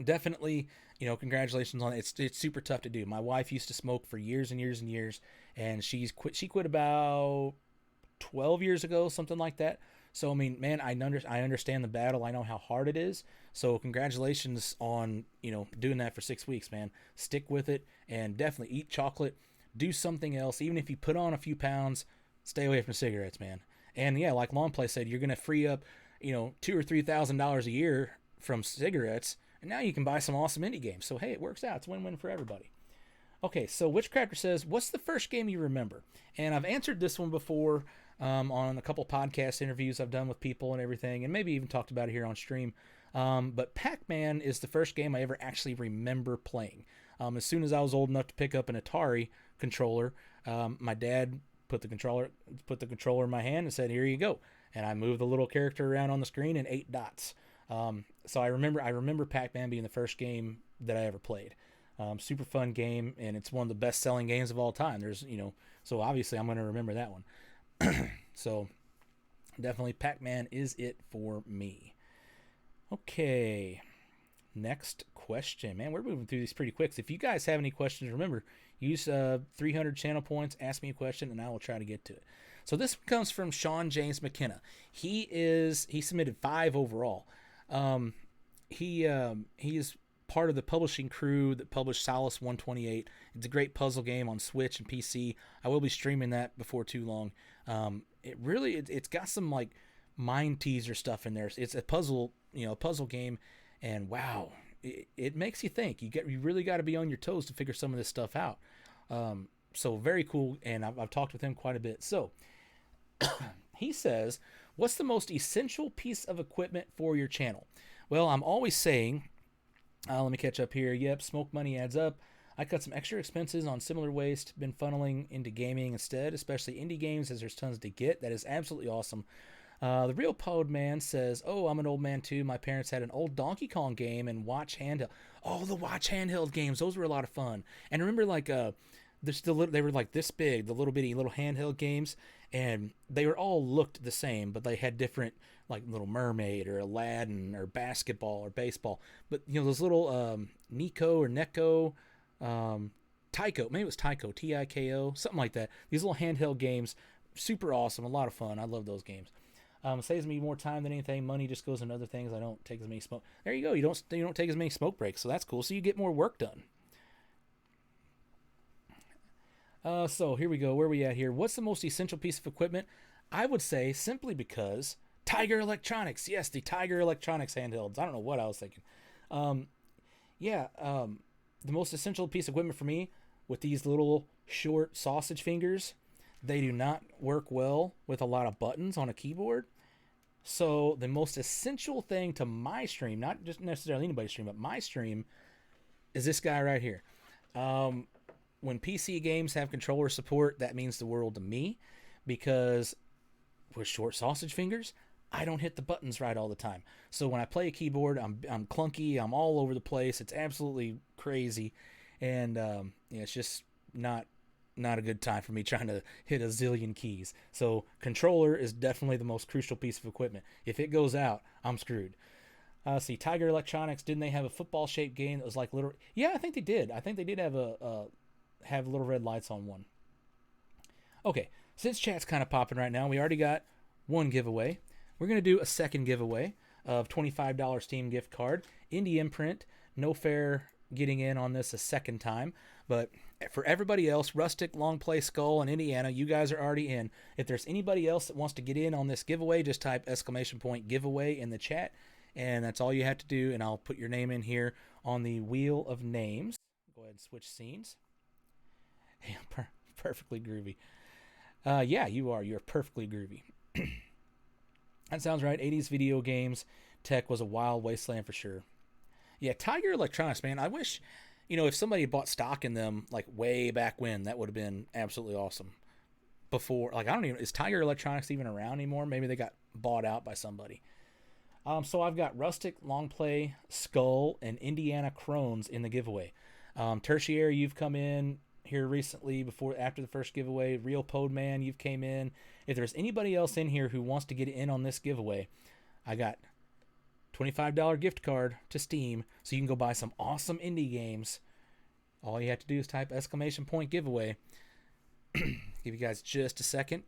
Speaker 1: Definitely, congratulations on it. It's super tough to do. My wife used to smoke for years and years and years, and she quit about 12 years ago, something like that. So, I mean, man, I understand the battle. I know how hard it is. So congratulations on, doing that for 6 weeks, man. Stick with it and definitely eat chocolate. Do something else. Even if you put on a few pounds, stay away from cigarettes, man. And yeah, like Longplay said, you're going to free up, $2,000 or $3,000 a year from cigarettes. And now you can buy some awesome indie games. So, hey, it works out. It's a win-win for everybody. Okay, so Witchcrafter says, what's the first game you remember? And I've answered this one before on a couple podcast interviews I've done with people and everything, and maybe even talked about it here on stream. But Pac-Man is the first game I ever actually remember playing. As soon as I was old enough to pick up an Atari controller, my dad put the controller in my hand and said, here you go. And I moved the little character around on the screen in 8 dots. So I remember Pac-Man being the first game that I ever played. Super fun game, and it's one of the best-selling games of all time. So obviously I'm going to remember that one. So definitely Pac-Man is it for me. Okay, next question. Man, we're moving through these pretty quick. So if you guys have any questions, remember, use 300 channel points, ask me a question, and I will try to get to it. So this comes from Sean James McKenna. He submitted 5 overall. He is part of the publishing crew that published Solace 128. It's a great puzzle game on Switch and PC. I will be streaming that before too long. It's got some like mind teaser stuff in there. It's a puzzle, puzzle game, and wow, it makes you think. You really got to be on your toes to figure some of this stuff out. So very cool, and I've talked with him quite a bit. So he says, what's the most essential piece of equipment for your channel? Well, I'm always saying, let me catch up here. Yep, smoke money adds up. I cut some extra expenses on similar waste, been funneling into gaming instead, especially indie games, as there's tons to get. That is absolutely awesome. The Real Pod Man says, oh, I'm an old man too. My parents had an old Donkey Kong game and watch handheld. Oh, the watch handheld games. Those were a lot of fun. And remember, like, they were like this big, the little bitty little handheld games, and they were all looked the same, but they had different, like Little Mermaid or Aladdin or basketball or baseball. But those little Nico or Neko, Tyco, maybe it was Tyco, Tiko, something like that. These little handheld games, super awesome, a lot of fun. I love those games. Saves me more time than anything. Money just goes into other things. I don't take as many smoke. There you go. You don't take as many smoke breaks, so that's cool. So you get more work done. So here we go. Where are we at here? What's the most essential piece of equipment? I would say simply because Tiger Electronics. Yes, the Tiger Electronics handhelds. I don't know what I was thinking. The most essential piece of equipment for me with these little short sausage fingers, they do not work well with a lot of buttons on a keyboard. So the most essential thing to my stream, not just necessarily anybody's stream, but my stream, is this guy right here. When PC games have controller support, that means the world to me, because with short sausage fingers, I don't hit the buttons right all the time. So when I play a keyboard, I'm clunky, I'm all over the place. It's absolutely crazy, and it's just not a good time for me trying to hit a zillion keys. So controller is definitely the most crucial piece of equipment. If it goes out, I'm screwed. See, Tiger Electronics, didn't they have a football-shaped game that was like little? Yeah, I think they did. I think they did have little red lights on one. Okay, since chat's kind of popping right now, we already got one giveaway. We're going to do a second giveaway of $25 Steam gift card. Indie Imprint, no fair getting in on this a second time. But for everybody else, Rustic, Long Play, Skull, and Indiana, you guys are already in. If there's anybody else that wants to get in on this giveaway, just type !giveaway in the chat. And that's all you have to do. And I'll put your name in here on the wheel of names. Go ahead and switch scenes. Yeah, perfectly groovy. Yeah, you are. You're perfectly groovy. That sounds right. 80s video games. Tech was a wild wasteland for sure. Yeah, Tiger Electronics, man. I wish, if somebody had bought stock in them, like way back when, that would have been absolutely awesome. Before, like, is Tiger Electronics even around anymore? Maybe they got bought out by somebody. So I've got Rustic, Long Play, Skull, and Indiana Crones in the giveaway. Tertiary, you've come in here recently after the first giveaway. Real Podman, you've came in. If there's anybody else in here who wants to get in on this giveaway, I got $25 gift card to Steam, so you can go buy some awesome indie games. All you have to do is type !giveaway. Give you guys just a second.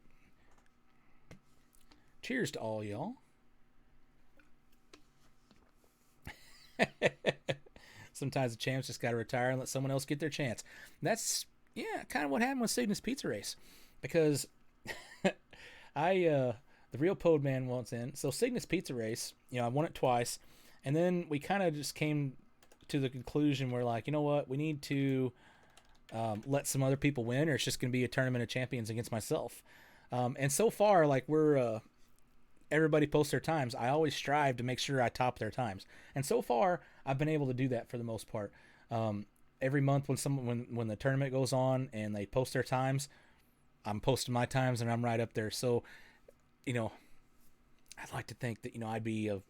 Speaker 1: Cheers to all y'all. Sometimes the champs just got to retire and let someone else get their chance. That's kind of what happened with Cygnus Pizza Race, because the Real Podman wants in. So Cygnus Pizza Race, I won it twice, and then we kind of just came to the conclusion we're like, you know what, we need to let some other people win, or it's just going to be a tournament of champions against myself. And so far, like, everybody posts their times. I always strive to make sure I top their times, and so far I've been able to do that for the most part. Every month when the tournament goes on and they post their times, I'm posting my times and I'm right up there. So, I'd like to think that I'd be a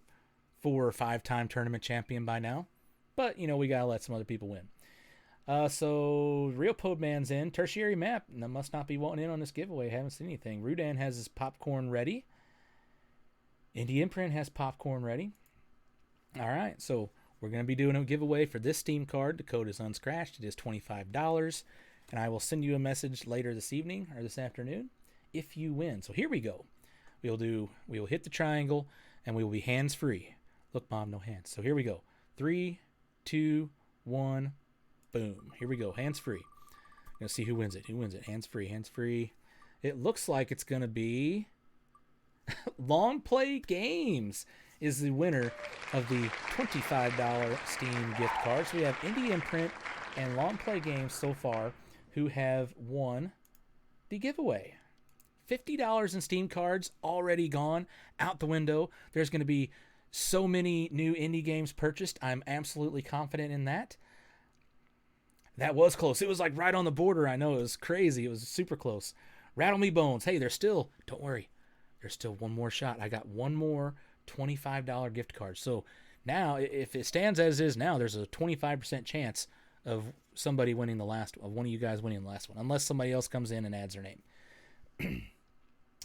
Speaker 1: 4 or 5 time tournament champion by now, but we gotta let some other people win. So Real Podman's in. Tertiary map must not be wanting in on this giveaway. Haven't seen anything. Rudan has his popcorn ready. Indie Imprint has popcorn ready. All right, so we're going to be doing a giveaway for this Steam card. The code is unscratched. It is $25, and I will send you a message later this evening or this afternoon if you win. So here we go. We will hit the triangle, and we will be hands-free. Look, Mom, no hands. So here we go. 3, 2, 1. Boom. Here we go. Hands free. Gonna see who wins it. Who wins it? Hands free. Hands free. It looks like it's gonna be Long Play Games is the winner of the $25 Steam gift cards. We have Indie Imprint and Long Play Games so far who have won the giveaway. $50 in Steam cards already gone out the window. There's going to be so many new indie games purchased. I'm absolutely confident in that. That was close. It was like right on the border. I know, it was crazy. It was super close. Rattle me bones. Hey, there's still, don't worry, there's still one more shot. I got one more $25 gift card. So now, if it stands as is now, there's a 25% chance of somebody winning the last, of one of you guys winning the last one, unless somebody else comes in and adds their name.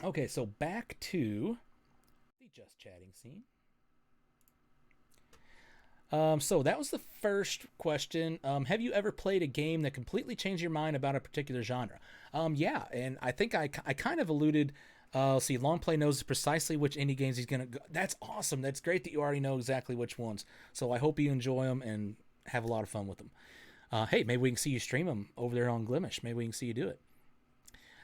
Speaker 1: Okay, so back to the just chatting scene. So that was the first question. Have you ever played a game that completely changed your mind about a particular genre? Yeah, and I think I kind of alluded. See, Long Play knows precisely which indie games he's gonna go. That's awesome. That's great that you already know exactly which ones. So I hope you enjoy them and have a lot of fun with them. Hey, maybe we can see you stream them over there on Glimish. Maybe we can see you do it.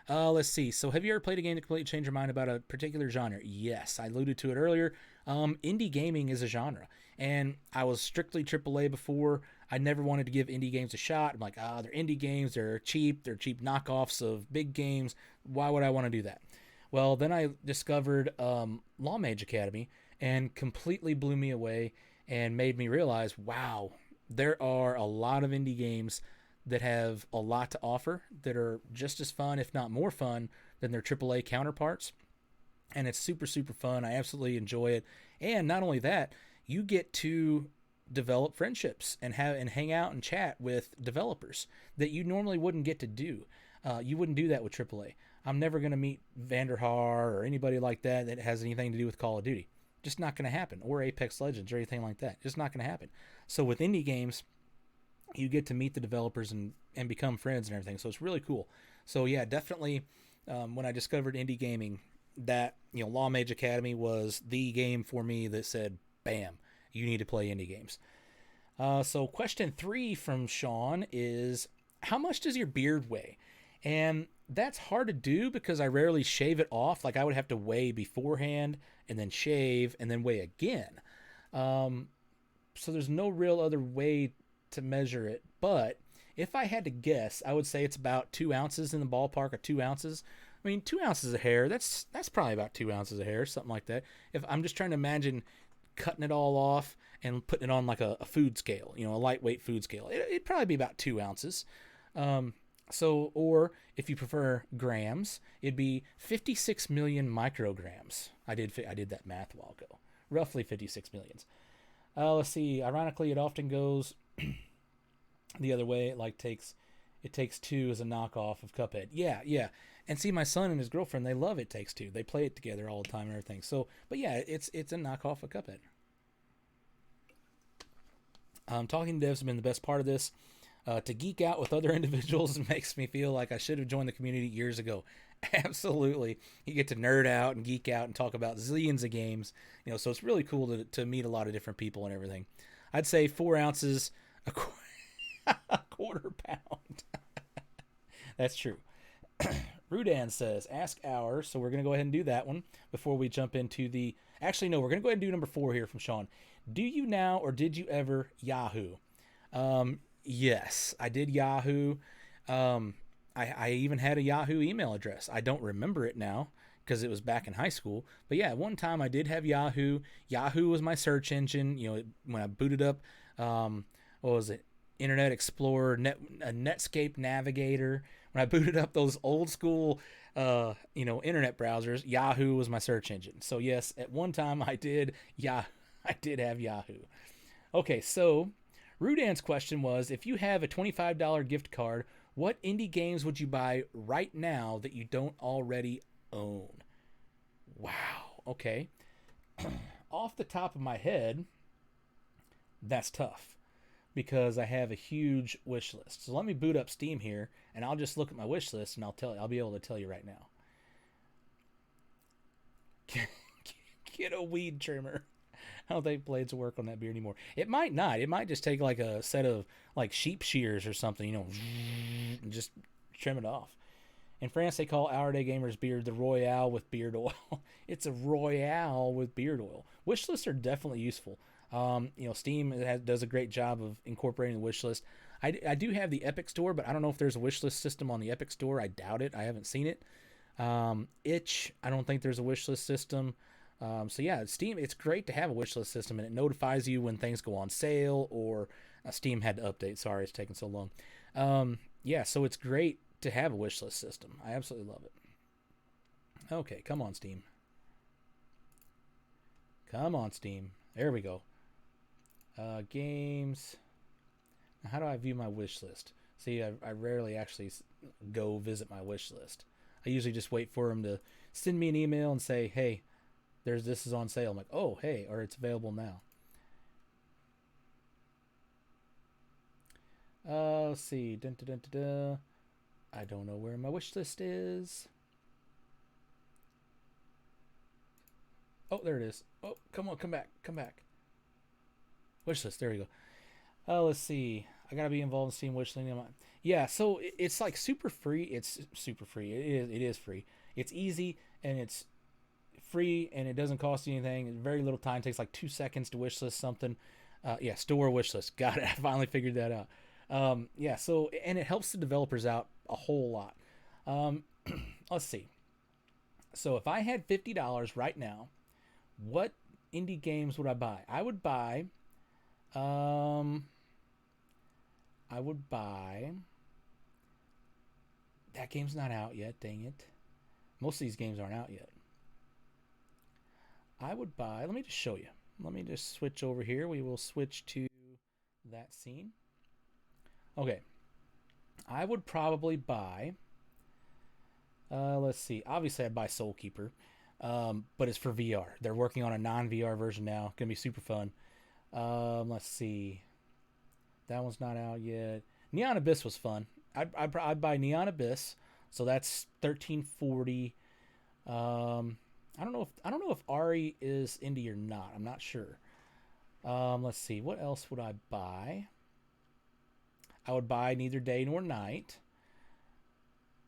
Speaker 1: Let's see. So have you ever played a game that completely changed your mind about a particular genre? Yes, I alluded to it earlier. Indie gaming is a genre. And I was strictly AAA before. I never wanted to give indie games a shot. I'm like, they're indie games. They're cheap knockoffs of big games. Why would I want to do that? Well, then I discovered Lawmage Academy and completely blew me away and made me realize, wow, there are a lot of indie games that have a lot to offer, that are just as fun, if not more fun, than their AAA counterparts. And it's super, super fun. I absolutely enjoy it. And not only that, you get to develop friendships and hang out and chat with developers that you normally wouldn't get to do. You wouldn't do that with AAA. I'm never going to meet Vanderhaar or anybody like that that has anything to do with Call of Duty. Just not going to happen. Or Apex Legends or anything like that. Just not going to happen. So with indie games, you get to meet the developers and become friends and everything. So it's really cool. So yeah, definitely when I discovered indie gaming, that, Lawmage Academy was the game for me that said, bam, you need to play indie games. So question 3 from Sean is, how much does your beard weigh? And that's hard to do because I rarely shave it off. Like I would have to weigh beforehand and then shave and then weigh again. So there's no real other way to measure it. But if I had to guess, I would say it's about 2 ounces, in the ballpark of 2 ounces. I mean, 2 ounces of hair, that's probably about 2 ounces of hair, something like that. If I'm just trying to imagine cutting it all off and putting it on like a food scale, a lightweight food scale, it'd probably be about 2 ounces. So, or if you prefer grams, it'd be 56 million micrograms. I did that math a while ago. Roughly 56 millions. Let's see. Ironically, it often goes the other way. It Takes Two as a knockoff of Cuphead. Yeah. And see, my son and his girlfriend, they love It Takes Two. They play it together all the time and everything. So, but yeah, it's a knockoff of Cuphead. Talking to devs has been the best part of this. To geek out with other individuals makes me feel like I should have joined the community years ago. Absolutely. You get to nerd out and geek out and talk about zillions of games. So it's really cool to meet a lot of different people and everything. I'd say 4 ounces, a quarter pound. That's true. Rudan says, ask hour. So we're going to go ahead and do that one before we jump into the... Actually, no, we're going to go ahead and do number 4 here from Sean. Do you now or did you ever Yahoo? Yes, I did Yahoo. I even had a Yahoo email address. I don't remember it now because it was back in high school. But yeah, one time I did have Yahoo. Yahoo was my search engine. When I booted up, what was it? Internet Explorer, Netscape Navigator. When I booted up those old school, internet browsers, Yahoo was my search engine. So yes, at one time I did have Yahoo. Okay, so Rudan's question was, if you have a $25 gift card, what indie games would you buy right now that you don't already own? Wow. Okay. Off the top of my head, that's tough because I have a huge wish list. So let me boot up Steam here and I'll just look at my wish list and I'll be able to tell you right now. Get a weed trimmer. I don't think blades will work on that beard anymore. It might not. It might just take like a set of like sheep shears or something, you know, and just trim it off. In France, they call HourADayGamer's beard the Royale with beard oil. It's a Royale with beard oil. Wish lists are definitely useful. You know, Steam does a great job of incorporating the wish list. I do have the Epic Store, but I don't know if there's a wish list system on the Epic Store. I doubt it. I haven't seen it. Itch, I don't think there's a wish list system. So yeah, Steam, it's great to have a wish list system, and it notifies you when things go on sale or Steam had to update. Sorry, it's taking so long. Yeah, so it's great to have a wish list system. I absolutely love it. Okay, come on, Steam. Come on, Steam. There we go. Games. Now, how do I view my wish list? See, I rarely actually go visit my wish list. I usually just wait for them to send me an email and say, hey, this is on sale. I'm like, oh, hey, or it's available now. Let's see. Dun, dun, dun, dun, dun. I don't know where my wish list is. Oh, there it is. Oh, come on, come back, come back. Wish list, there we go. Let's see. I gotta be involved in Steam wish list. Yeah, so it's like super free. It's super free. It is free. It's easy and it's free and it doesn't cost you anything. Very little time. It takes like 2 seconds to wish list something. Yeah, store wish list. Got it. I finally figured that out. Yeah, so and it helps the developers out a whole lot. Let's see. So if I had $50 right now, what indie games would I buy? I would buy that game's not out yet, dang it. Most of these games aren't out yet. I would buy, let me just show you. Let me just switch over here. We will switch to that scene. Okay. I would probably buy, let's see. Obviously, I'd buy Soul Keeper, but it's for VR. They're working on a non-VR version now. Gonna be super fun. Let's see. That one's not out yet. Neon Abyss was fun. I'd buy Neon Abyss, so that's $13.40. I don't know if Ari is indie or not. I'm not sure. Let's see. What else would I buy? I would buy Neither Day Nor Night.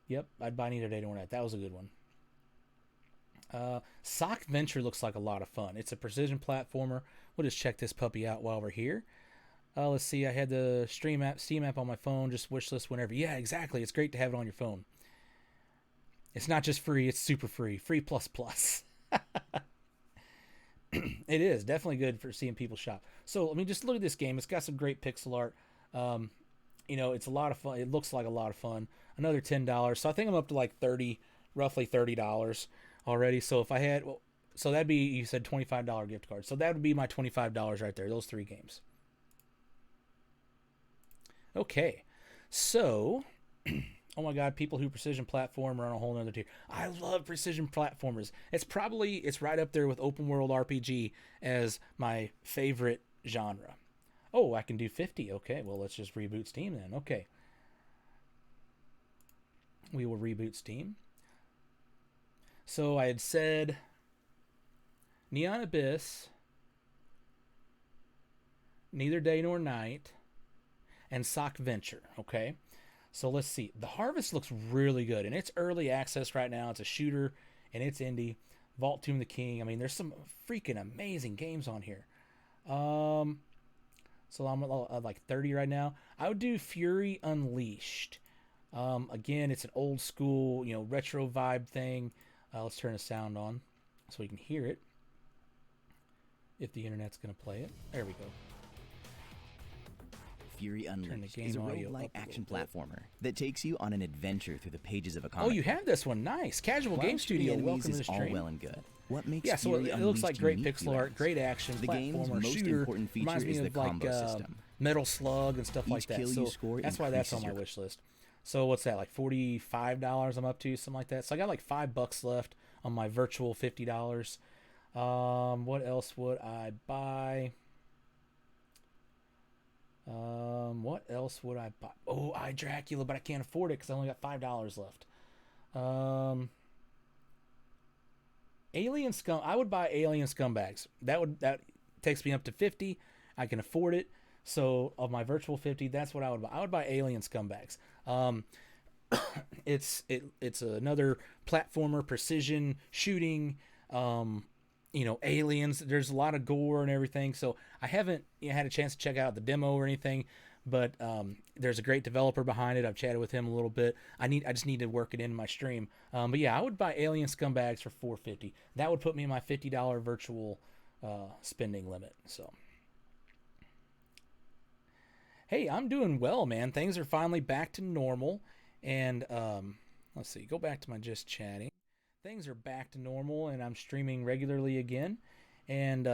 Speaker 1: Yep, I'd buy Neither Day Nor Night. That was a good one. Sock Venture looks like a lot of fun. It's a precision platformer. We'll just check this puppy out while we're here. Let's see. I had the Steam app on my phone. Just wishlist whenever. Yeah, exactly. It's great to have it on your phone. It's not just free. It's super free. Free plus plus. It is definitely good for seeing people shop. So let me just look at this game. It's got some great pixel art. You know, it's a lot of fun. It looks like a lot of fun. Another $10. So I think I'm up to like roughly $30 already. So if I had, so that'd be, you said $25 gift card. So that would be my $25 right there. Those 3 games. Okay. So, oh my God, people who precision platform are on a whole nother tier. I love precision platformers. It's right up there with open world RPG as my favorite genre. Oh, I can do 50. Okay, well, let's just reboot Steam then. Okay. We will reboot Steam. So I had said Neon Abyss, Neither Day Nor Night, and Sock Venture. Okay. So let's see. The Harvest looks really good, and it's early access right now. It's a shooter, and it's indie. Vault Tomb of the King. I mean, there's some freaking amazing games on here. So I'm at like 30 right now. I would do Fury Unleashed. Again, it's an old school, retro vibe thing. Let's turn the sound on so we can hear it. If the internet's going to play it. There we go.
Speaker 2: Fury Unleashed is a roguelike action platformer that takes you on an adventure through the pages of a comic.
Speaker 1: Oh, you have this one. Nice. Casual Game Studio. Welcome to the stream.
Speaker 2: All well and good. What makes
Speaker 1: so
Speaker 2: Fury
Speaker 1: it looks like great
Speaker 2: unique,
Speaker 1: pixel art, great action,
Speaker 2: the game's
Speaker 1: platformer,
Speaker 2: most
Speaker 1: shooter.
Speaker 2: important feature
Speaker 1: Reminds me
Speaker 2: is the
Speaker 1: of
Speaker 2: combo
Speaker 1: like
Speaker 2: system.
Speaker 1: Metal Slug and stuff like that.
Speaker 2: Kill
Speaker 1: So
Speaker 2: you score
Speaker 1: that's why that's on my wish list. So what's that, like $45 I'm up to, something like that. So I got like $5 left on my virtual $50. What else would I buy? What else would I buy? Oh, Dracula, but I can't afford it because I only got $5 left. Alien Scum. I would buy Alien Scumbags. That takes me up to 50. I can afford it. So of my virtual 50, that's what I would buy. I would buy Alien Scumbags. It's another platformer, precision shooting. Aliens. There's a lot of gore and everything. So I haven't had a chance to check out the demo or anything, but there's a great developer behind it. I've chatted with him a little bit. I just need to work it into my stream. But yeah, I would buy Alien Scumbags for $450. That would put me in my $50 virtual spending limit. So. Hey, I'm doing well, man. Things are finally back to normal. And let's see, go back to my just chatting. Things are back to normal, and I'm streaming regularly again. And,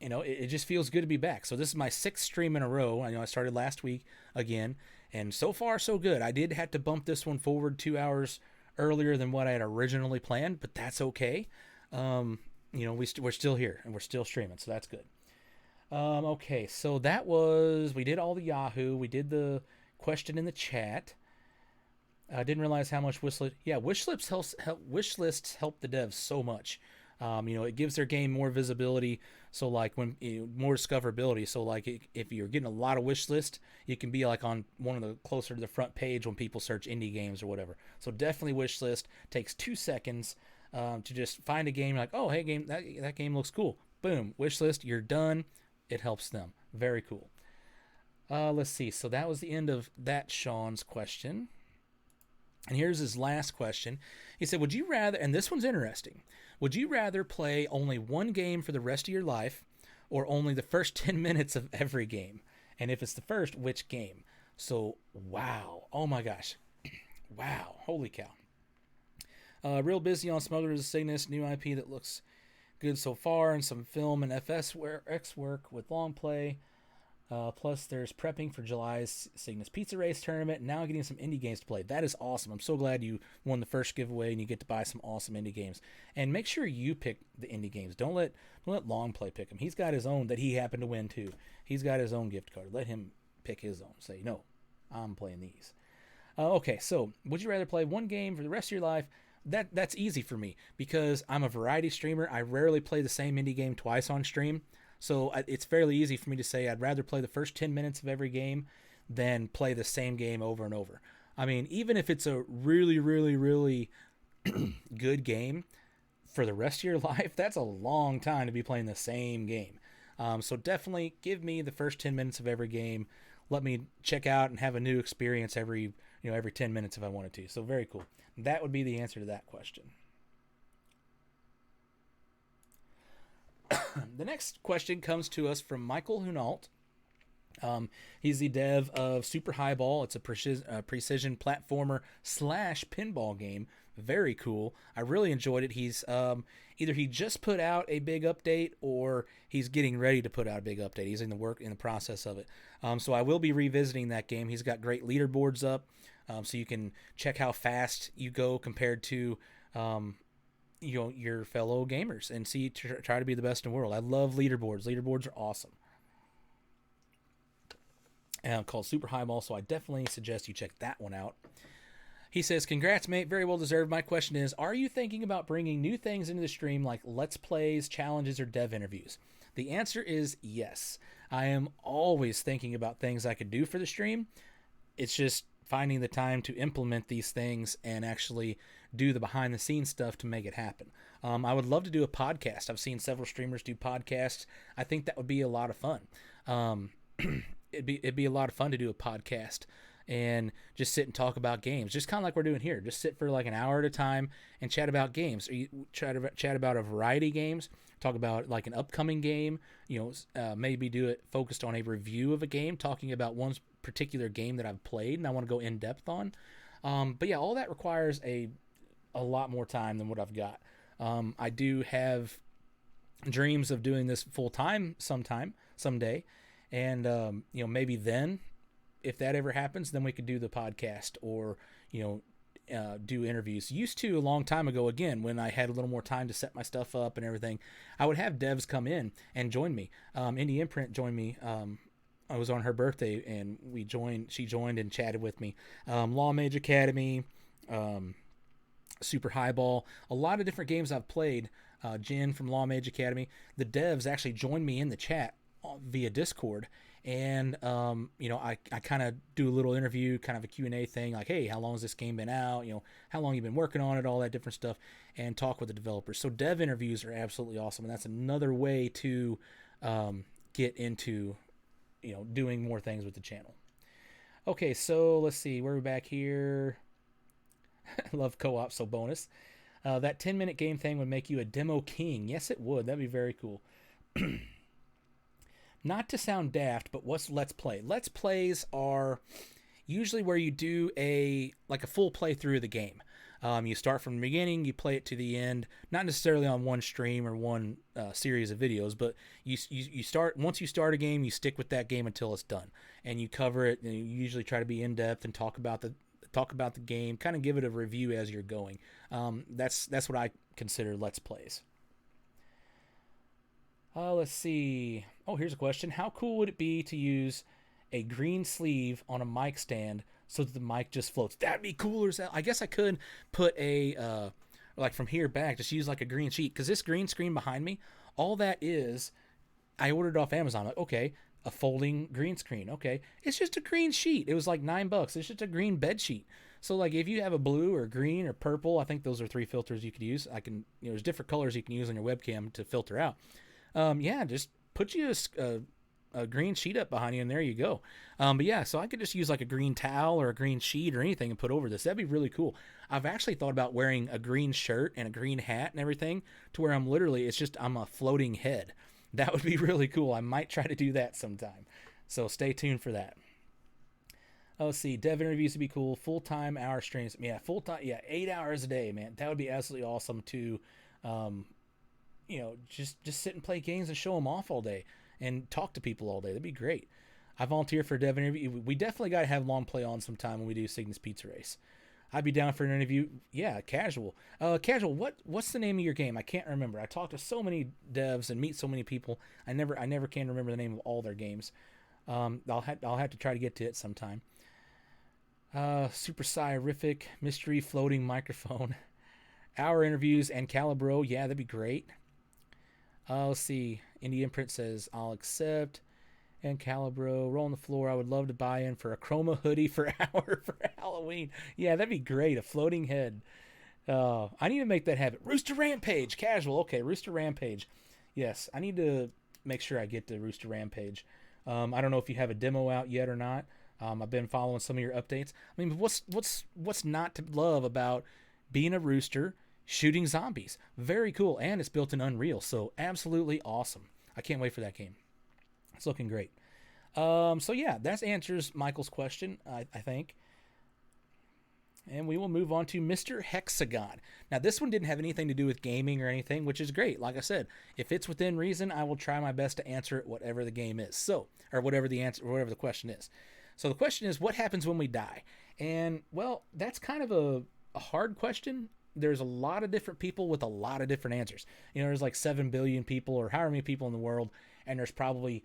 Speaker 1: it just feels good to be back. So this is my 6th stream in a row. I know I started last week again. And so far, so good. I did have to bump this one forward 2 hours earlier than what I had originally planned, but that's okay. We're still here, and we're still streaming, so that's good. Okay, so we did all the Yahoo. We did the question in the chat. I didn't realize how much wish lists help the devs so much. It gives their game more visibility. So like when more discoverability. So like if you're getting a lot of wish list, you can be like on one of the closer to the front page when people search indie games or whatever. So definitely wish list takes 2 seconds to just find a game like, oh hey game that game looks cool. Boom, wish list, you're done. It helps them. Very cool. Let's see. So that was the end of that Sean's question. And here's his last question. He said, would you rather, and this one's interesting, would you rather play only one game for the rest of your life or only the first 10 minutes of every game? And if it's the first, which game? So, wow. Oh my gosh. Wow. Holy cow. Real busy on Smugglers of Cygnus, new IP that looks good so far, and some film and FX work with long play. Plus, there's prepping for July's Cygnus Pizza Race tournament, and now getting some indie games to play. That is awesome. I'm so glad you won the first giveaway, and you get to buy some awesome indie games. And make sure you pick the indie games. Don't let Long Play pick them. He's got his own that he happened to win too. He's got his own gift card. Let him pick his own. Say, no, I'm playing these. Okay, so would you rather play one game for the rest of your life? That's easy for me because I'm a variety streamer. I rarely play the same indie game twice on stream. So it's fairly easy for me to say I'd rather play the first 10 minutes of every game than play the same game over and over. I mean, even if it's a really, really, really good game for the rest of your life, that's a long time to be playing the same game. So definitely give me the first 10 minutes of every game. Let me check out and have a new experience every 10 minutes if I wanted to. So very cool. That would be the answer to that question. The next question comes to us from Michael Hunault. He's the dev of Super Highball. It's a precision platformer / pinball game. Very cool. I really enjoyed it. He's either he just put out a big update or he's getting ready to put out a big update. He's in the process of it. So I will be revisiting that game. He's got great leaderboards up, so you can check how fast you go compared to your fellow gamers and try to be the best in the world. I love leaderboards. Leaderboards are awesome. Called Super Highball, so I definitely suggest you check that one out. He says, congrats, mate. Very well deserved. My question is, are you thinking about bringing new things into the stream like Let's Plays, challenges, or dev interviews? The answer is yes. I am always thinking about things I could do for the stream. It's just finding the time to implement these things and actually do the behind-the-scenes stuff to make it happen. I would love to do a podcast. I've seen several streamers do podcasts. I think that would be a lot of fun. It'd be a lot of fun to do a podcast and just sit and talk about games, just kind of like we're doing here. Just sit for like an hour at a time and chat about games. Or you chat about a variety of games, talk about like an upcoming game, maybe do it focused on a review of a game, talking about one particular game that I've played and I want to go in depth on. But yeah, all that requires a lot more time than what I've got. I do have dreams of doing this full time someday. And, maybe then, if that ever happens, then we could do the podcast or, do interviews. Used to a long time ago, again, when I had a little more time to set my stuff up and everything, I would have devs come in and join me. Indie Imprint joined me. I was on her birthday and she joined and chatted with me. Law Mage Academy, Super Highball, a lot of different games I've played. Jen from Law Mage Academy. The devs actually joined me in the chat via Discord. And, I kind of do a little interview, kind of a Q&A thing, like, hey, how long has this game been out? How long you been working on it, all that different stuff, and talk with the developers. So dev interviews are absolutely awesome, and that's another way to get into, doing more things with the channel. Okay, so let's see. Where are we back here? Love co-op, so bonus. That 10-minute game thing would make you a demo king. Yes, it would. That'd be very cool. Not to sound daft, but what's Let's Play? Let's Plays are usually where you do a full playthrough of the game. You start from the beginning, you play it to the end, not necessarily on one stream or one series of videos, but you start, once you start a game, you stick with that game until it's done, and you cover it, and you usually try to be in depth and talk about the game, kind of give it a review as you're going. That's what I consider Let's Plays. Let's see. Oh, here's a question. How cool would it be to use a green sleeve on a mic stand so that the mic just floats? That'd be cooler. I guess I could put a, from here back, just use like a green sheet. Because this green screen behind me, all that is, I ordered off Amazon. Like, okay, a folding green screen. Okay, it's just a green sheet. It was like $9. It's just a green bed sheet. So like if you have a blue or green or purple, I think those are 3 filters you could use. There's different colors you can use on your webcam to filter out. Just put you a green sheet up behind you, and there you go. So I could just use like a green towel or a green sheet or anything and put over this. That'd be really cool. I've actually thought about wearing a green shirt and a green hat and everything to where I'm a floating head. That would be really cool. I might try to do that sometime. So stay tuned for that. Let's see. Dev interviews would be cool. Full-time hour streams. Yeah, full-time. Yeah, 8 hours a day, man. That would be absolutely awesome to, just sit and play games and show them off all day and talk to people all day. That'd be great. I volunteer for a dev interview. We definitely got to have long play on sometime when we do Cygnus Pizza Race. I'd be down for an interview. Yeah, casual. Casual. What's the name of your game? I can't remember. I talk to so many devs and meet so many people. I never can remember the name of all their games. I'll have to try to get to it sometime. Super Scientific mystery floating microphone. Hour interviews and Calibro. Yeah, that'd be great. Let's see. Indian Print says, I'll accept. And Calibro, roll on the floor. I would love to buy in for a chroma hoodie for hour for Halloween. Yeah, that'd be great. A floating head. I need to make that happen. Rooster Rampage. Casual. Okay, Rooster Rampage. Yes, I need to make sure I get to Rooster Rampage. I don't know if you have a demo out yet or not. I've been following some of your updates. I mean, what's not to love about being a rooster shooting zombies? Very cool, and it's built in Unreal, so absolutely awesome. I can't wait for that game. It's looking great. That answers Michael's question, I think. And we will move on to Mr. Hexagon. Now, this one didn't have anything to do with gaming or anything, which is great. Like I said, if it's within reason, I will try my best to answer it, whatever the game is. Or whatever the question is. So the question is, what happens when we die? And, well, that's kind of a hard question. There's a lot of different people with a lot of different answers. There's like 7 billion people or however many people in the world, and there's probably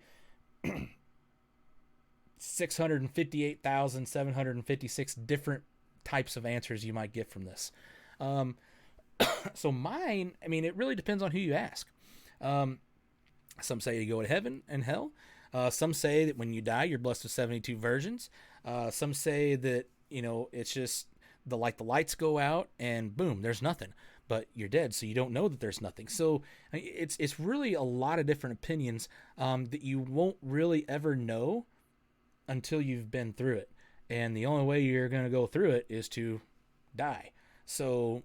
Speaker 1: 658,756 different types of answers you might get from this. So mine, it really depends on who you ask. Some say you go to heaven and hell. Some say that when you die, you're blessed with 72 virgins. Some say that, it's just the lights go out and boom, there's nothing, but you're dead. So you don't know that there's nothing. So it's really a lot of different opinions, that you won't really ever know until you've been through it. And the only way you're going to go through it is to die. So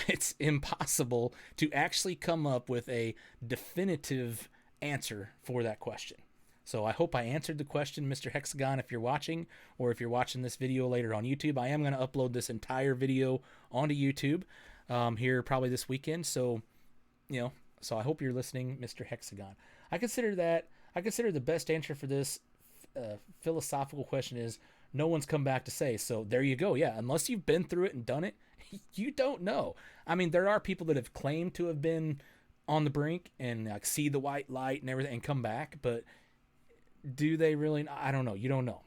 Speaker 1: it's impossible to actually come up with a definitive answer for that question. So I hope I answered the question, Mr. Hexagon, if you're watching, or if you're watching this video later on YouTube. I am going to upload this entire video onto YouTube here probably this weekend. So, so I hope you're listening, Mr. Hexagon. I consider the best answer for this philosophical question is no one's come back to say. So there you go. Yeah, unless you've been through it and done it, you don't know. There are people that have claimed to have been on the brink and see the white light and everything and come back, but do they really? I don't know. You don't know.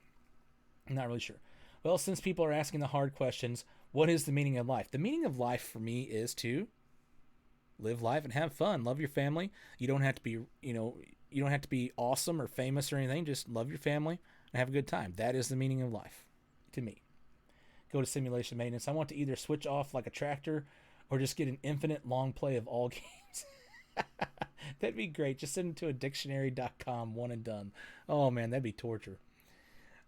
Speaker 1: I'm not really sure. Well, since people are asking the hard questions, what is the meaning of life? The meaning of life for me is to live life and have fun. Love your family. You don't have to be, you don't have to be awesome or famous or anything. Just love your family and have a good time. That is the meaning of life to me. Go to simulation maintenance. I want to either switch off like a tractor or just get an infinite long play of all games. That'd be great. Just send it to a dictionary.com, one and done. Oh man, that'd be torture.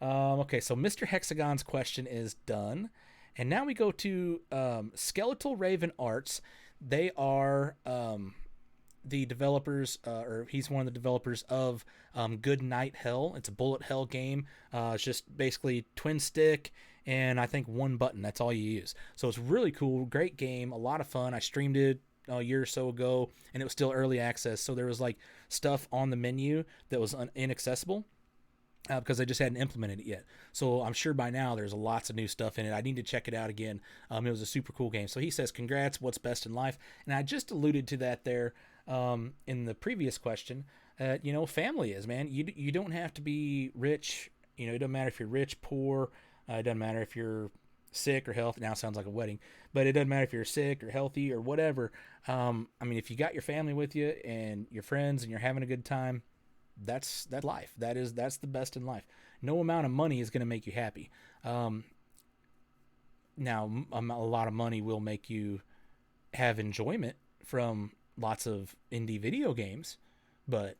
Speaker 1: Okay, so Mr. Hexagon's question is done. And now we go to Skeletal Raven Arts. They are the developers, or he's one of the developers of Good Night Hell. It's a bullet hell game. It's just basically twin stick and I think one button. That's all you use. So it's really cool. Great game. A lot of fun. I streamed it a year or so ago, and it was still early access. So there was like stuff on the menu that was inaccessible. Because I just hadn't implemented it yet. So I'm sure by now there's lots of new stuff in it. I need to check it out again. It was a super cool game. So he says, congrats, what's best in life? And I just alluded to that there in the previous question. Family is, man. You don't have to be rich. It doesn't matter if you're rich, poor. It doesn't matter if you're sick or healthy. Now it sounds like a wedding. But it doesn't matter if you're sick or healthy or whatever. If you got your family with you and your friends and you're having a good time, that's life. That's the best in life. No amount of money is going to make you happy. Now a lot of money will make you have enjoyment from lots of indie video games, but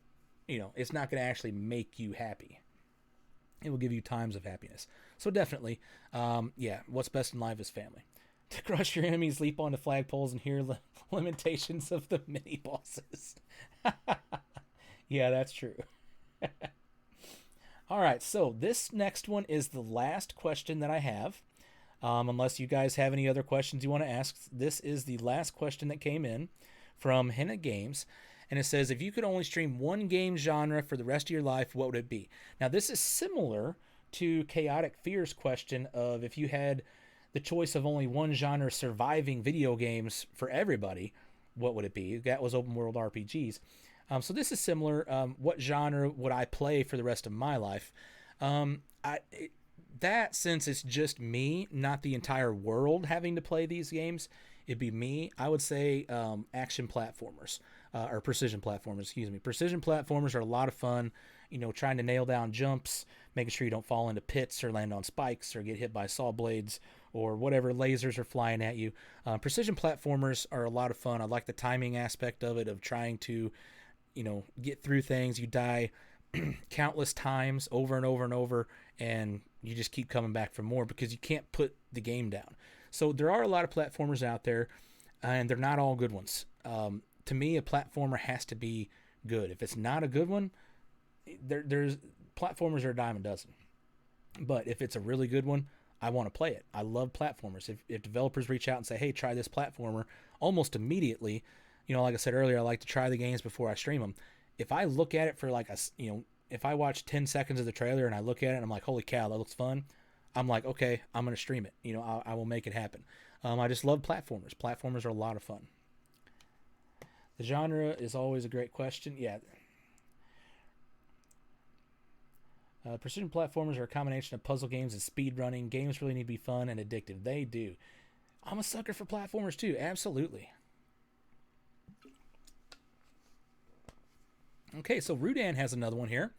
Speaker 1: it's not going to actually make you happy. It will give you times of happiness. So definitely, what's best in life is family. To crush your enemies, leap onto flagpoles and hear the limitations of the mini bosses. Yeah, that's true. All right, so this next one is the last question that I have. Unless you guys have any other questions you want to ask, this is the last question that came in from Henna Games. And it says, if you could only stream one game genre for the rest of your life, what would it be? Now, this is similar to Chaotic Fear's question of if you had the choice of only one genre surviving video games for everybody, what would it be? That was open world RPGs. So this is similar. What genre would I play for the rest of my life? Since it's just me, not the entire world having to play these games, it'd be me. I would say action platformers, or precision platformers, excuse me. Precision platformers are a lot of fun, trying to nail down jumps, making sure you don't fall into pits or land on spikes or get hit by saw blades or whatever lasers are flying at you. Precision platformers are a lot of fun. I like the timing aspect of it, of trying to get through things. You die countless times over and over and over, and you just keep coming back for more because you can't put the game down. So there are a lot of platformers out there, and they're not all good ones. To me, a platformer has to be good. If it's not a good one, there's platformers are a dime a dozen. But if it's a really good one, I want to play it. I love platformers. If developers reach out and say, hey, try this platformer, almost immediately, like I said earlier, I like to try the games before I stream them. If I look at it for if I watch 10 seconds of the trailer and I look at it and I'm like, holy cow, that looks fun, I'm like, okay, I'm going to stream it. I will make it happen. I just love platformers. Platformers are a lot of fun. The genre is always a great question. Yeah. Precision platformers are a combination of puzzle games and speed running. Games really need to be fun and addictive. They do. I'm a sucker for platformers too. Absolutely. Okay, so Rudan has another one here.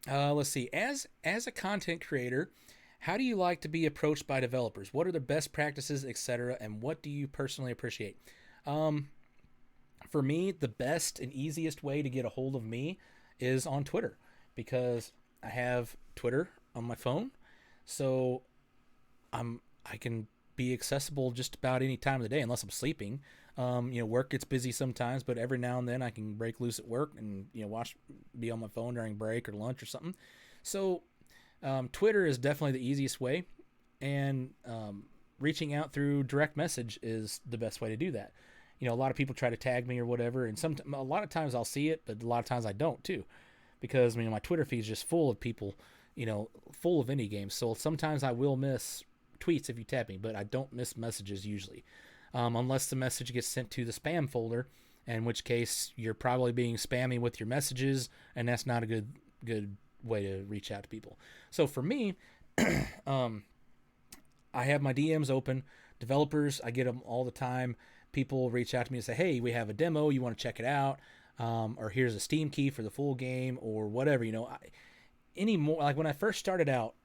Speaker 1: Let's see. As a content creator, how do you like to be approached by developers? What are the best practices, etc., and what do you personally appreciate? For me, the best and easiest way to get a hold of me is on Twitter, because I have Twitter on my phone, so I can be accessible just about any time of the day unless I'm sleeping. Work gets busy sometimes, but every now and then I can break loose at work and be on my phone during break or lunch or something. So Twitter is definitely the easiest way, and reaching out through direct message is the best way to do that. A lot of people try to tag me or whatever, and a lot of times I'll see it, but a lot of times I don't too, because my Twitter feed is just full of people, full of indie games. So sometimes I will miss tweets if you tag me, but I don't miss messages usually, unless the message gets sent to the spam folder, in which case you're probably being spammy with your messages, and that's not a good way to reach out to people. So for me, I have my DMs open. Developers, I get them all the time. people reach out to me and say, hey, we have a demo, you want to check it out, or here's a Steam key for the full game, or whatever. Anymore, like when I first started out,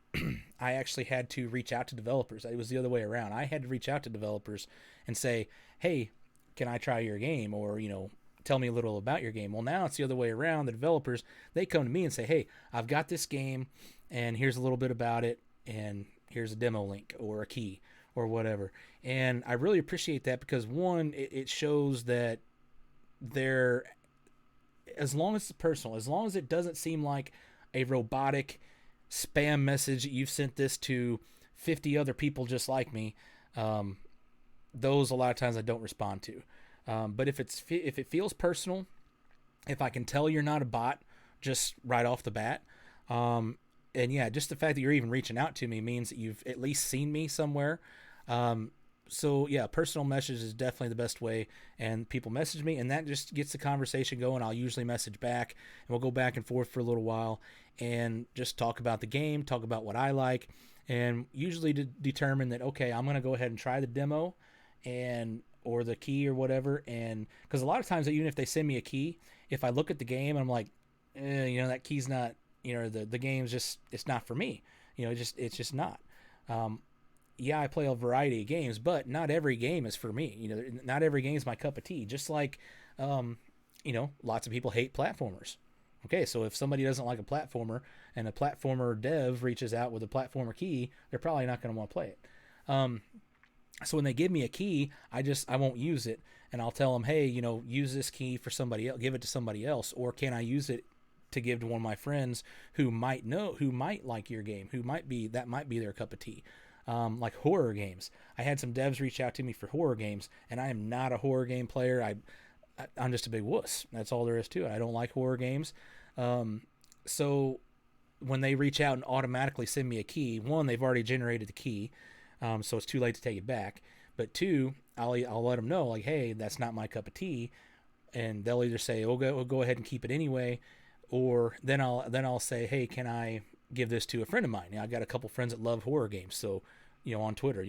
Speaker 1: I actually had to reach out to developers. It was the other way around. I had to reach out to developers and say, hey, can I try your game? Or, tell me a little about your game. Well, now it's the other way around. The developers, they come to me and say, hey, I've got this game, and here's a little bit about it, and here's a demo link or a key or whatever. And I really appreciate that because, one, it shows that they're, as long as it's personal, as long as it doesn't seem like a robotic spam message, you've sent this to 50 other people just like me, those a lot of times I don't respond to. But if it feels personal, if I can tell you're not a bot just right off the bat, and yeah, just the fact that you're even reaching out to me means that you've at least seen me somewhere. So yeah, personal message is definitely the best way, and people message me, and that just gets the conversation going. I'll usually message back, and we'll go back and forth for a little while and just talk about the game, talk about what I like, and usually determine that, okay, I'm going to go ahead and try the demo or the key or whatever. And because a lot of times, even if they send me a key, if I look at the game and I'm like, that key's not, the game's just, it's not for me. It's just not. Yeah, I play a variety of games, but not every game is for me. Not every game is my cup of tea. Just like, lots of people hate platformers. Okay, so if somebody doesn't like a platformer and a platformer dev reaches out with a platformer key, they're probably not going to want to play it. So when they give me a key, I won't use it, and I'll tell them, hey, use this key for somebody else, give it to somebody else, or can I use it to give to one of my friends who might like your game, who might be their cup of tea. Like horror games. I had some devs reach out to me for horror games, and I am not a horror game player. I'm just a big wuss. That's all there is to it. I don't like horror games. So when they reach out and automatically send me a key, one, they've already generated the key, so it's too late to take it back. But two, I'll let them know, like, hey, that's not my cup of tea, and they'll either say, "Oh, go ahead and keep it anyway," or then I'll say, "Hey, can I give this to a friend of mine?" I've got a couple friends that love horror games, so on Twitter,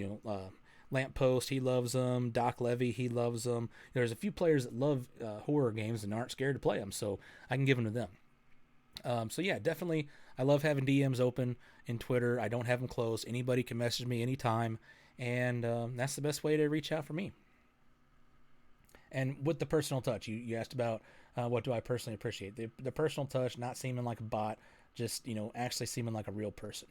Speaker 1: Lamppost, he loves them. Doc Levy, he loves them. There's a few players that love horror games and aren't scared to play them, so I can give them to them. So yeah, definitely, I love having DMs open in Twitter. I don't have them closed. Anybody can message me anytime, and that's the best way to reach out for me. And with the personal touch, you asked about what do I personally appreciate. The personal touch, not seeming like a bot, just actually seeming like a real person.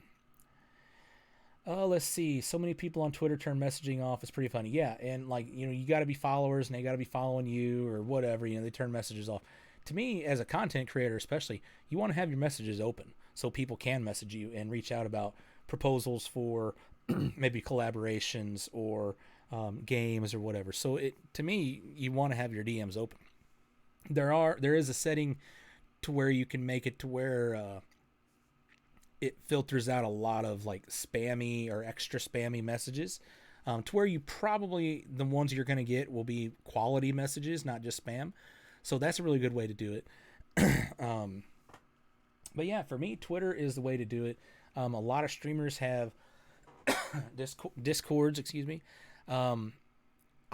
Speaker 1: Let's see. So many people on Twitter turn messaging off. It's pretty funny. Yeah, and you got to be followers, and they got to be following you or whatever. They turn messages off. To me, as a content creator, especially, you want to have your messages open so people can message you and reach out about proposals for maybe collaborations or games or whatever. So to me, you want to have your DMs open. There is a setting to where you can make it to where it filters out a lot of like spammy or extra spammy messages, to where you probably, the ones you're going to get will be quality messages, not just spam. So that's a really good way to do it. But yeah, for me, Twitter is the way to do it. A lot of streamers have Discords, excuse me. I'm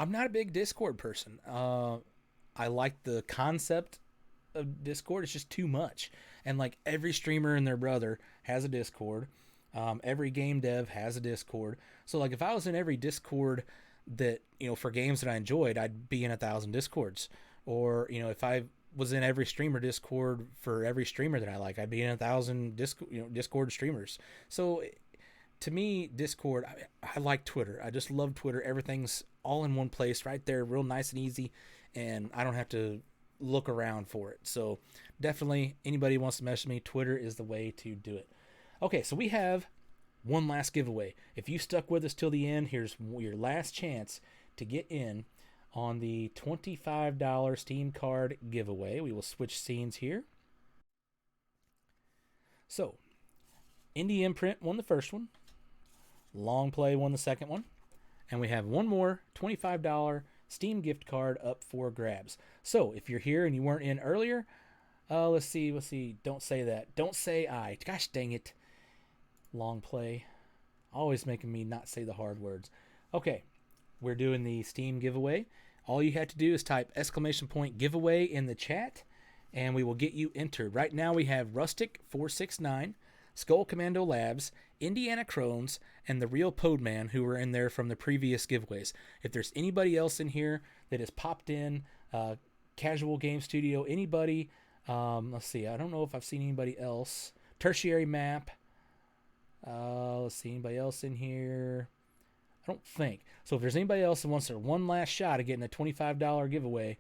Speaker 1: not a big Discord person. I like the concept of Discord. It's just too much. And like every streamer and their brother has a Discord. Every game dev has a Discord. So like if I was in every Discord that, for games that I enjoyed, I'd be in 1,000 Discords. Or, if I was in every streamer Discord for every streamer that I like, I'd be in 1,000 Discord streamers. So to me, Discord, I like Twitter. I just love Twitter. Everything's all in one place right there, real nice and easy, and I don't have to look around for it. So definitely, anybody who wants to message me, Twitter is the way to do it. Okay, so we have one last giveaway. If you stuck with us till the end, here's your last chance to get in on the $25 Steam card giveaway. We will switch scenes here. So, Indie Imprint won the first one. Long Play won the second one. And we have one more $25 Steam gift card up for grabs. So, if you're here and you weren't in earlier, let's see. Don't say that. Don't say I. Gosh dang it. Long Play. Always making me not say the hard words. Okay. We're doing the Steam giveaway. All you have to do is type !giveaway in the chat, and we will get you entered. Right now we have Rustic469, Skull Commando Labs, Indiana Crones, and the Real Podman, who were in there from the previous giveaways. If there's anybody else in here that has popped in, Casual Game Studio, anybody, let's see, I don't know if I've seen anybody else. Tertiary Map, let's see, anybody else in here? I don't think. So if there's anybody else that wants their one last shot of getting a $25 giveaway,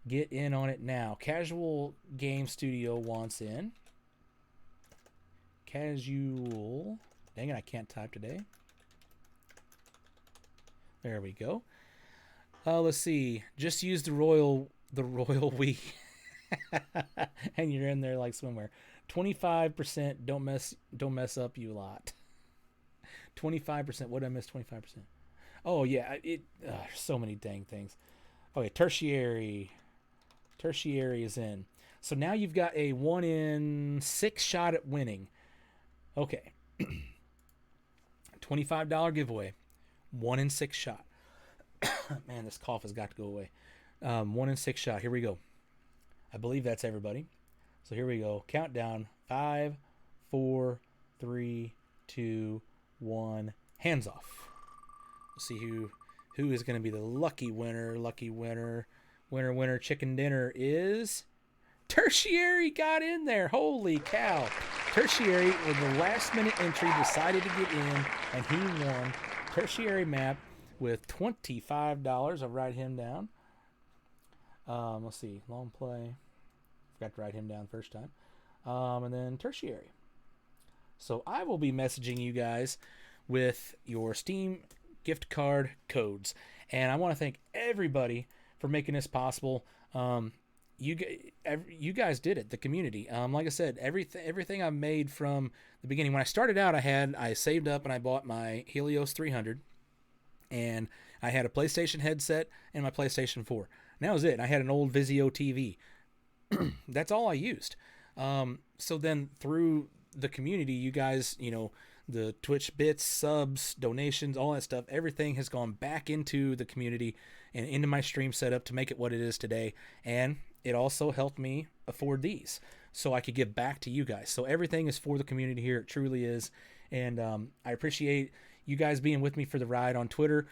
Speaker 1: get in on it now. Casual Game Studio wants in. Casual. Dang it, I can't type today. There we go. Let's see. Just use the royal we. And you're in there like swimwear. 25%. Don't mess up, you lot. 25%. What did I miss? 25%. Oh yeah, so many dang things. Okay, tertiary. Tertiary is in. So now you've got a 1 in 6 shot at winning. Okay. $25 giveaway. 1 in 6 shot. Man, this cough has got to go away. 1 in 6 shot. Here we go. I believe that's everybody. So here we go. Countdown. 5, 4, 3, 2, 1. Hands off. Let's see who is going to be the lucky winner. Lucky winner. Winner chicken dinner is Tertiary. Got in there. Holy cow. Tertiary with the last minute entry decided to get in, and he won. Tertiary Map with $25. I'll write him down. Let's see. Long play. Forgot to write him down first time. And then Tertiary. So I will be messaging you guys with your Steam gift card codes. And I want to thank everybody for making this possible. You guys did it, the community. Like I said, everything I made from the beginning. When I started out, I saved up and I bought my Helios 300, and I had a PlayStation headset and my PlayStation 4. And that was it. I had an old Vizio TV. That's all I used. So then through the community, you guys, the Twitch bits, subs, donations, all that stuff, everything has gone back into the community and into my stream setup to make it what it is today. And it also helped me afford these so I could give back to you guys. So everything is for the community here. It truly is. And I appreciate you guys being with me for the ride on Twitter.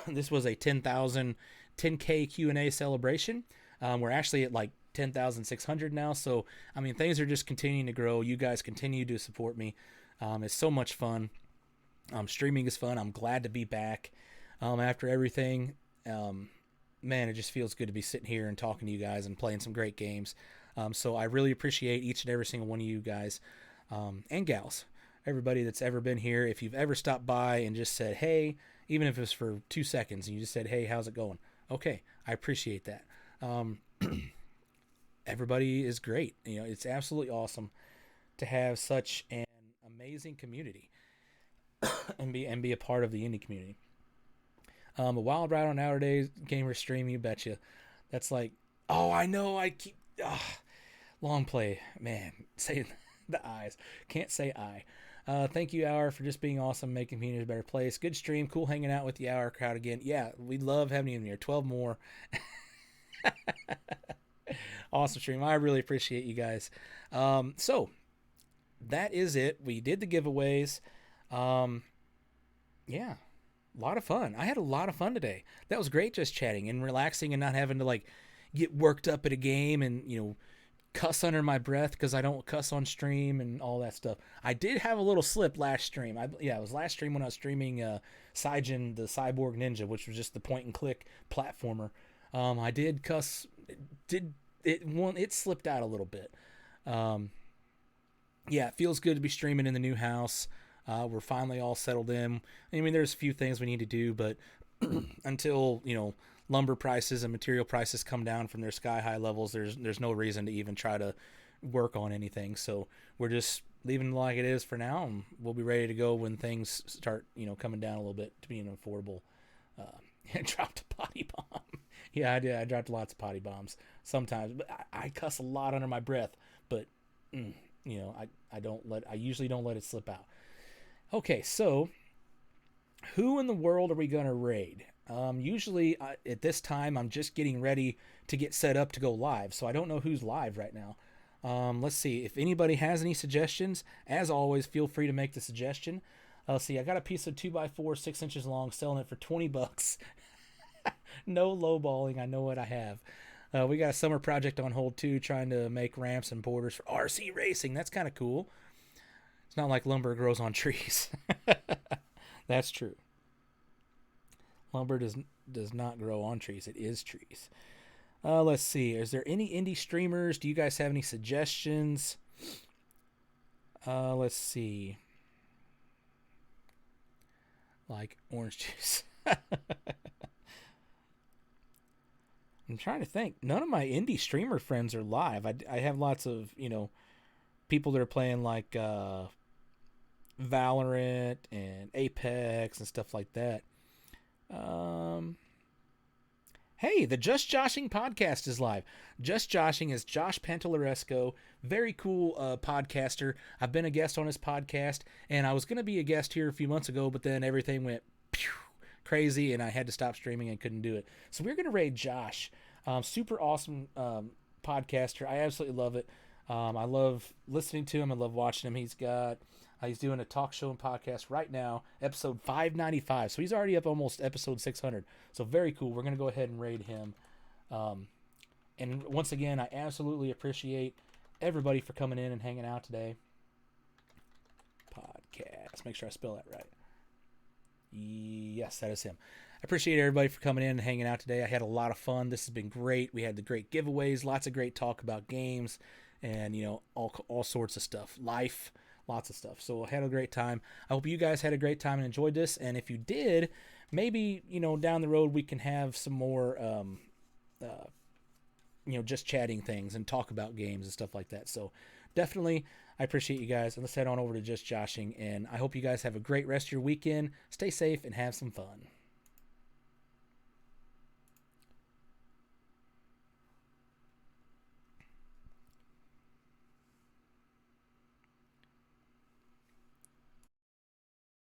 Speaker 1: This was a 10K QnA celebration. We're actually at like 10,600 now. So, I mean, things are just continuing to grow. You guys continue to support me. It's so much fun. Streaming is fun. I'm glad to be back after everything. Man, it just feels good to be sitting here and talking to you guys and playing some great games. So I really appreciate each and every single one of you guys and gals, everybody that's ever been here. If you've ever stopped by and just said, hey, even if it was for 2 seconds, and you just said, hey, how's it going? Okay, I appreciate that. Everybody is great. It's absolutely awesome to have such an amazing community and be a part of the indie community. A wild ride on HourADayGamer stream, you betcha. That's like, oh, I know, long play, man. Say the eyes, can't say I. Thank you, Hour, for just being awesome, making community a better place. Good stream, cool hanging out with the Hour crowd again. Yeah, we love having you in here. 12 more. Awesome stream. I really appreciate you guys. So that is it. We did the giveaways. Yeah, a lot of fun. I had a lot of fun today. That was great, just chatting and relaxing and not having to get worked up at a game and cuss under my breath because I don't cuss on stream and all that stuff. I did have a little slip last stream. It was last stream when I was streaming Saijin the Cyborg Ninja, which was just the point and click platformer. I did cuss. It slipped out a little bit. Yeah, it feels good to be streaming in the new house. We're finally all settled in. I mean, there's a few things we need to do, but until lumber prices and material prices come down from their sky high levels, there's no reason to even try to work on anything. So we're just leaving it like it is for now, and we'll be ready to go when things start coming down a little bit to being affordable. I dropped a potty bomb. Yeah, I did. I dropped lots of potty bombs sometimes, but I cuss a lot under my breath. But I usually don't let it slip out. Okay, so who in the world are we gonna raid? Usually at this time, I'm just getting ready to get set up to go live, so I don't know who's live right now. Let's see. If anybody has any suggestions, as always, feel free to make the suggestion. See, I got a piece of 2x4, 6 inches long, selling it for $20. No lowballing. I know what I have. We got a summer project on hold too, trying to make ramps and borders for RC racing. That's kind of cool. It's not like lumber grows on trees. That's true. Lumber does not grow on trees. It is trees. Let's see. Is there any indie streamers? Do you guys have any suggestions? Let's see. Like orange juice. I'm trying to think. None of my indie streamer friends are live. I have lots of, people that are playing like Valorant and Apex and stuff like that. Hey, the Just Joshing podcast is live. Just Joshing is Josh Pantelaresco, very cool podcaster. I've been a guest on his podcast, and I was going to be a guest here a few months ago, but then everything went crazy, and I had to stop streaming and couldn't do it. So we're going to raid Josh. Super awesome podcaster. I absolutely love it. I love listening to him. I love watching him. He's doing a talk show and podcast right now, episode 595. So he's already up almost episode 600. So very cool. We're going to go ahead and raid him. And once again, I absolutely appreciate everybody for coming in and hanging out today. Podcast. Make sure I spell that right. Yes, that is him. I appreciate everybody for coming in and hanging out today. I had a lot of fun. This has been great. We had the great giveaways, lots of great talk about games, and all sorts of stuff. Life. Lots of stuff. So I had a great time. I hope you guys had a great time and enjoyed this. And if you did, maybe, down the road we can have some more, just chatting things and talk about games and stuff like that. So definitely, I appreciate you guys. And let's head on over to Just Joshing. And I hope you guys have a great rest of your weekend. Stay safe and have some fun.